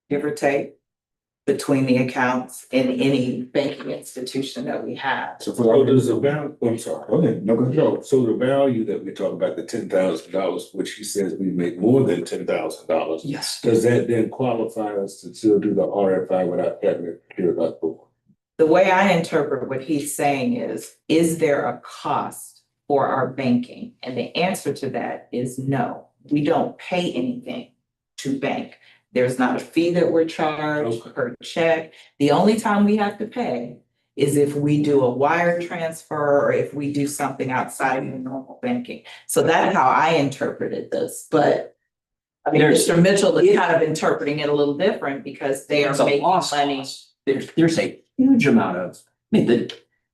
give or take, between the accounts in any banking institution that we have. So So does the value, I'm sorry. Okay, no, go ahead. No, so the value that we talk about, the $10,000, which he says we make more than $10,000. Yes. Does that then qualify us to still do the RFI without having to hear about the? The way I interpret what he's saying is there a cost for our banking? And the answer to that is no. We don't pay anything to bank. There's not a fee that we're charged Okay. per check. The only time we have to pay is if we do a wire transfer or if we do something outside of the normal banking. So that's how I interpreted this, but I mean, There's- Mr. Mitchell is kind of interpreting it a little different because they are It's a making loss money. cost. There's a huge amount of, I mean,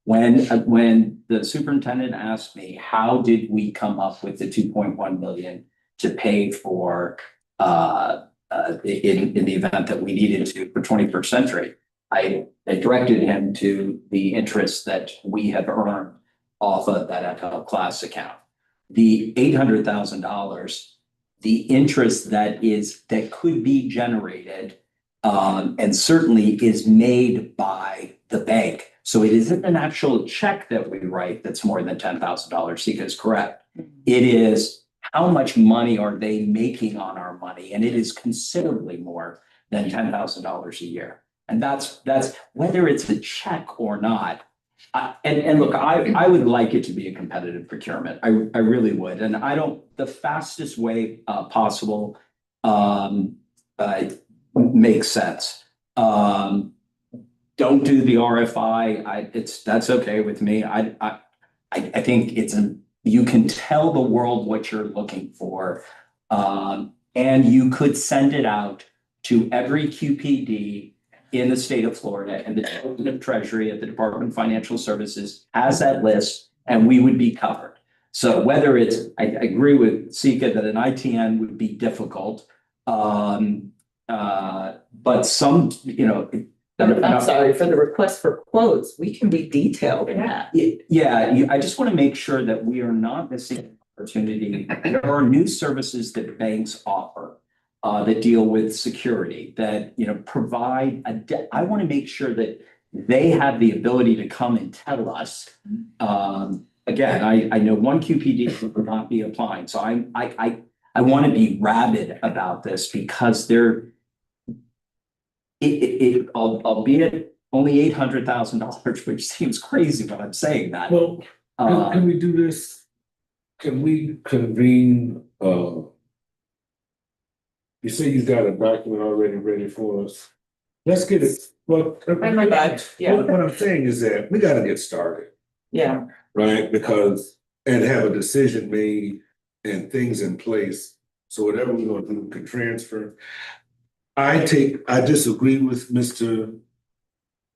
when the superintendent asked me, how did we come up with the 2.1 million to pay for in the event that we needed to for 21st century, I directed him to the interest that we have earned off of that FL class account. The $800,000, the interest that could be generated and certainly is made by the bank. So it isn't an actual check that we write that's more than $10,000. Sika is correct. It is how much money are they making on our money? And it is considerably more than $10,000 a year. And that's whether it's a check or not. And look, I would like it to be a competitive procurement. I really would. And the fastest way possible makes sense. Don't do the RFI. That's okay with me. I think you can tell the world what you're looking for. And you could send it out to every QPD in the state of Florida, and the Department of Treasury at the Department of Financial Services has that list, and we would be covered. So whether I agree with Sika that an ITN would be difficult. But some, I'm sorry, for the request for quotes, we can be detailed in that. I just want to make sure that we are not missing an opportunity. There are new services that banks offer that deal with security, that, provide I want to make sure that they have the ability to come and tell us. Again, I know one QPD would not be applying, so I want to be rabid about this because albeit only $800,000, which seems crazy when I'm saying that. Well, can we do this? Can we convene, you say you got a document already ready for us? Let's get it, well, What I'm saying is that we gotta get started, Yeah, right? And have a decision made and things in place. So whatever we're gonna do can transfer. I disagree with Mr.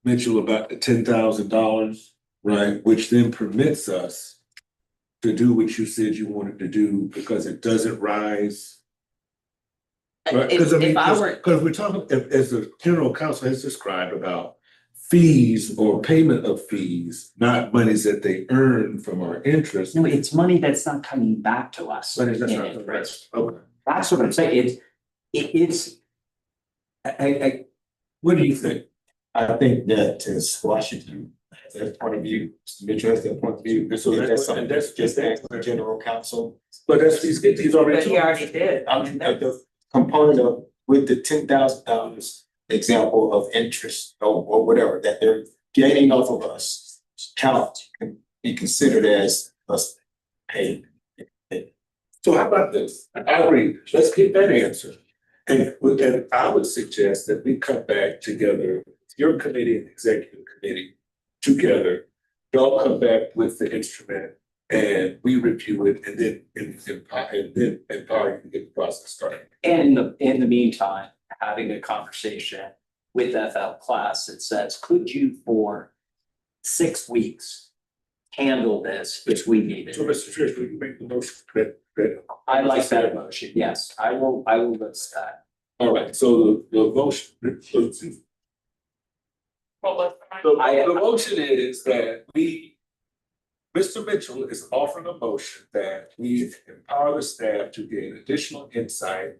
Mitchell about the $10,000, right? Which then permits us to do what you said you wanted to do because it doesn't rise. Right? Because we're talking, as the general counsel has described about fees or payment of fees, not monies that they earn from our interest. No, it's money that's not coming back to us. But that's in not the interest. rest. Okay. That's what I'm saying. What do you think? I think that to squash it, that point of view, Mr. Mitchell has that point of view. So That's something that's just asked the general counsel. But he's but already. he already did. I mean, the component of with the $10,000 example of interest or whatever that they're gaining off of us, count can be considered as us paying. So how about this? I agree, let's get that answer. And I would suggest that we come back together, your committee and executive committee together. Y'all come back with the instrument and we review it and then empower you to get the process started. And in the meantime, having a conversation with FL class that says, could you for 6 weeks handle this if we needed So it? Mr. Trish, will you make the motion that I like that motion, yes, I will list that. all right, so the motion. The motion is that Mr. Mitchell is offering a motion that we empower the staff to gain additional insight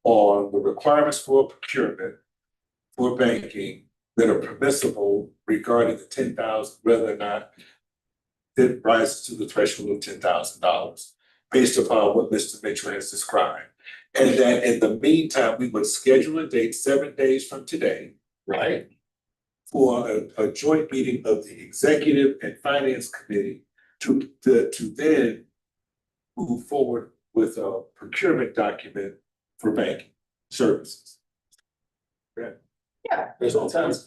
on the requirements for procurement for banking that are permissible regarding the 10,000, whether or not it rises to the threshold of $10,000 based upon what Mr. Mitchell has described. And that in the meantime, we would schedule a date 7 days from today, right? For a joint meeting of the executive and finance committee to then move forward with a procurement document for banking services. Right? Yeah. That's all. That sounds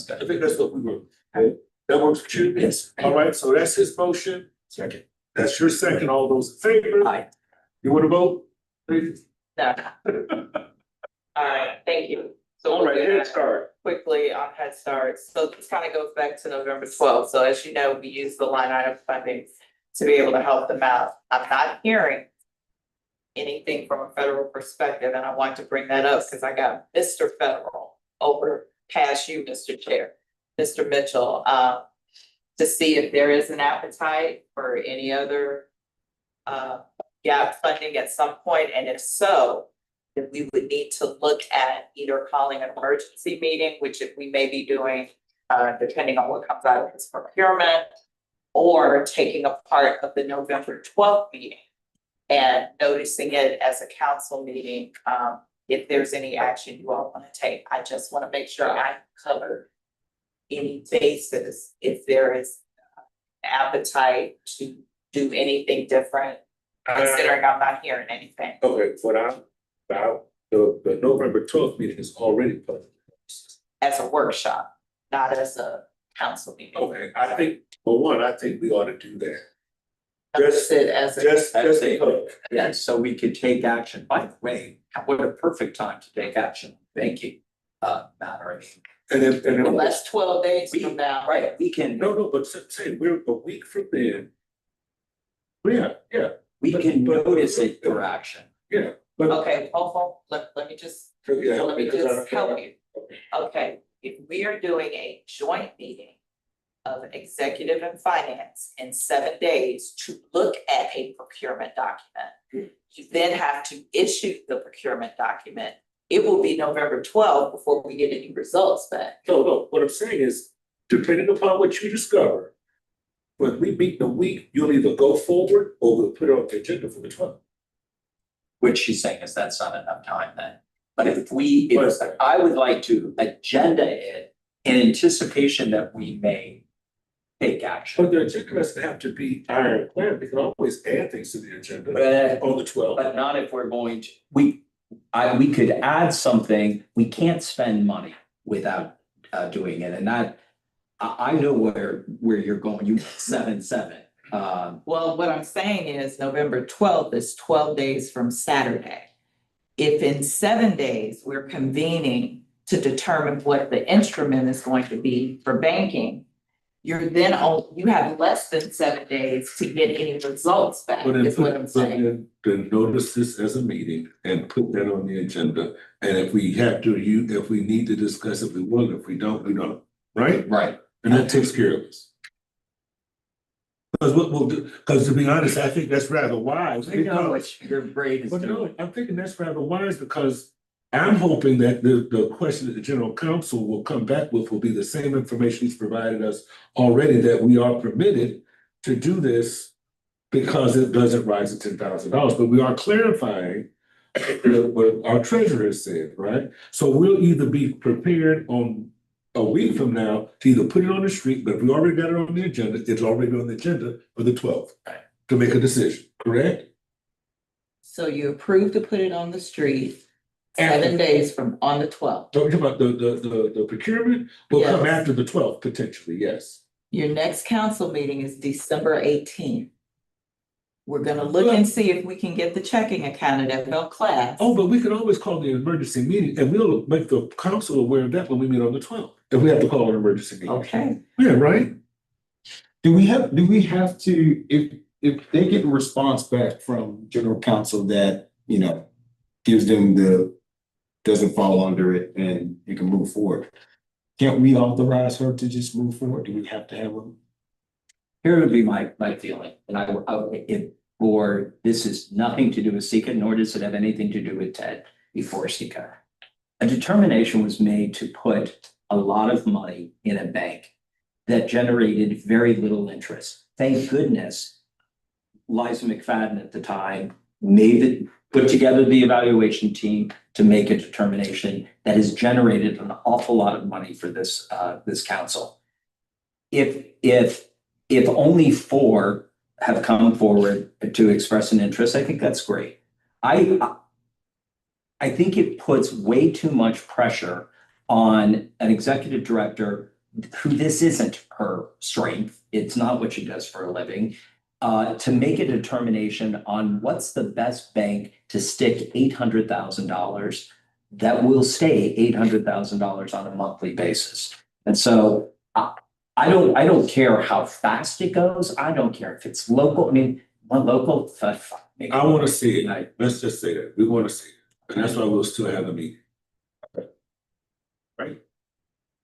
I good. think that's what we were, that works for you? Yes. All right, so that's his motion. Second. That's your second. All those in favor? Aye. You wanna vote? Please. No. All right, thank you. So All right, we're gonna Head Start. quickly on Head Start. So this kind of goes back to November 12th. So as you know, we use the line item funding to be able to help them out. I'm not hearing anything from a federal perspective, and I want to bring that up because I got Mr. Federal over past you, Mr. Chair, Mr. Mitchell, to see if there is an appetite for any other gap funding at some point, and if so, then we would need to look at either calling an emergency meeting, which if we may be doing, depending on what comes out of his procurement, or taking a part of the November 12th meeting and noticing it as a council meeting, if there's any action you all want to take. I just want to make sure I cover any basis if there is appetite to do anything different, considering I'm not hearing anything. Okay, what I'm about, the November 12th meeting is already public. As a workshop, not as a council meeting. Okay, I think, for one, I think we ought to do that. Notice it as a. Just That's a- because. Yeah, so we could take action. By the way, what a perfect time to take action. Thank you. Matter, I mean, And then. Well, that's 12 days from now. right, we can, No, but say we're a week from then. Yeah, we can notice it for action. yeah, but. Okay, hold, let me just, Yeah, let me because I just don't- help you. Okay, if we are doing a joint meeting of executive and finance in 7 days to look at a procurement document, you then have to issue the procurement document. It will be November 12th before we get any results back. No, what I'm saying is, depending upon what you discover, when we meet in a week, you'll either go forward or we'll put it on the agenda for the 12th. Which she's saying is that's not enough time then. But if What? I would like to agenda it in anticipation that we may take action. But the agenda doesn't have to be ironclad, we can always add things to the agenda on the 12th. But not if we're going to, we could add something, we can't spend money without doing it, and that. I know where you're going, you 7-7. Well, what I'm saying is November 12th is 12 days from Saturday. If in 7 days we're convening to determine what the instrument is going to be for banking, you have less than 7 days to get any results back, But then is what I'm saying. then notice this as a meeting and put that on the agenda. And if we have to, if we need to discuss it, we will. If we don't, we don't, right? Right. And that takes care of us. Because what we'll do, because to be honest, I think that's rather wise. I know what your brain is But no, doing. I'm thinking that's rather wise because I'm hoping that the question that the general counsel will come back with will be the same information he's provided us already, that we are permitted to do this because it doesn't rise to $10,000, but we are clarifying what our treasurer said, right? So we'll either be prepared on a week from now to either put it on the street, but if we already got it on the agenda, it's already on the agenda for the 12th. Right. To make a decision, correct? So you approve to put it on the street 7 days from on the 12th. Talking about the procurement will come Yes. after the 12th, potentially, yes. Your next council meeting is December 18th. We're gonna look and see if we can get the checking account at FL class. Oh, but we can always call the emergency meeting and we'll make the council aware of that when we meet on the 12th. If we have to call an emergency meeting. Okay, Yeah, right? Do we have to, if they get a response back from general counsel that, you know, gives them doesn't fall under it and you can move forward, can't we authorize her to just move forward? Do we have to have a? Here would be my feeling, and this is nothing to do with Sika, nor does it have anything to do with Ted before Sika. A determination was made to put a lot of money in a bank that generated very little interest. Thank goodness, Liza McFadden at the time put together the evaluation team to make a determination that has generated an awful lot of money for this council. If only 4 have come forward to express an interest, I think that's great. I think it puts way too much pressure on an executive director who this isn't her strength. It's not what she does for a living. To make a determination on what's the best bank to stick $800,000 that will stay $800,000 on a monthly basis. And so I don't care how fast it goes. I don't care if it's local. I mean, local. I want to see it. Let's just say that. We want to see it. And that's why we'll still have the meeting. Right?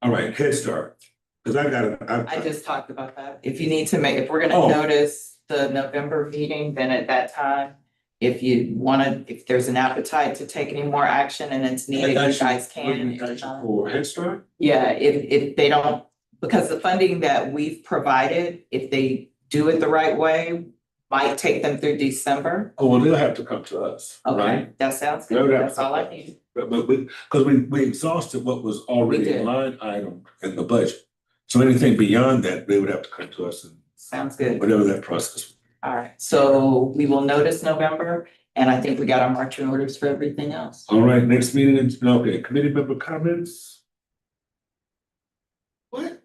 All right, Head Start. Because I just talked about that. If you need to if we're Oh. gonna notice the November meeting, then at that time, if there's an appetite to take any more action and it's needed, you guys can. If not- For Head Start? Yeah, if they don't, because the funding that we've provided, if they do it the right way, might take them through December. Oh, well, they'll have to come to us, Okay, right? that sounds They would good. have That's to- all I need. But because we exhausted what was already We did. line item in the budget. So anything beyond that, they would have to come to us and Sounds good. whatever that process. All right, so we will notice November, and I think we got our marching orders for everything else. All right, next meeting is, okay, committee member comments? What?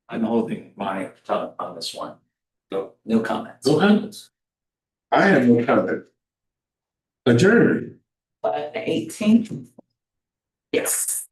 I'm holding my tongue on this one. No. No comments. No comments? I have no comment. Adjourned. But the 18th. Yes.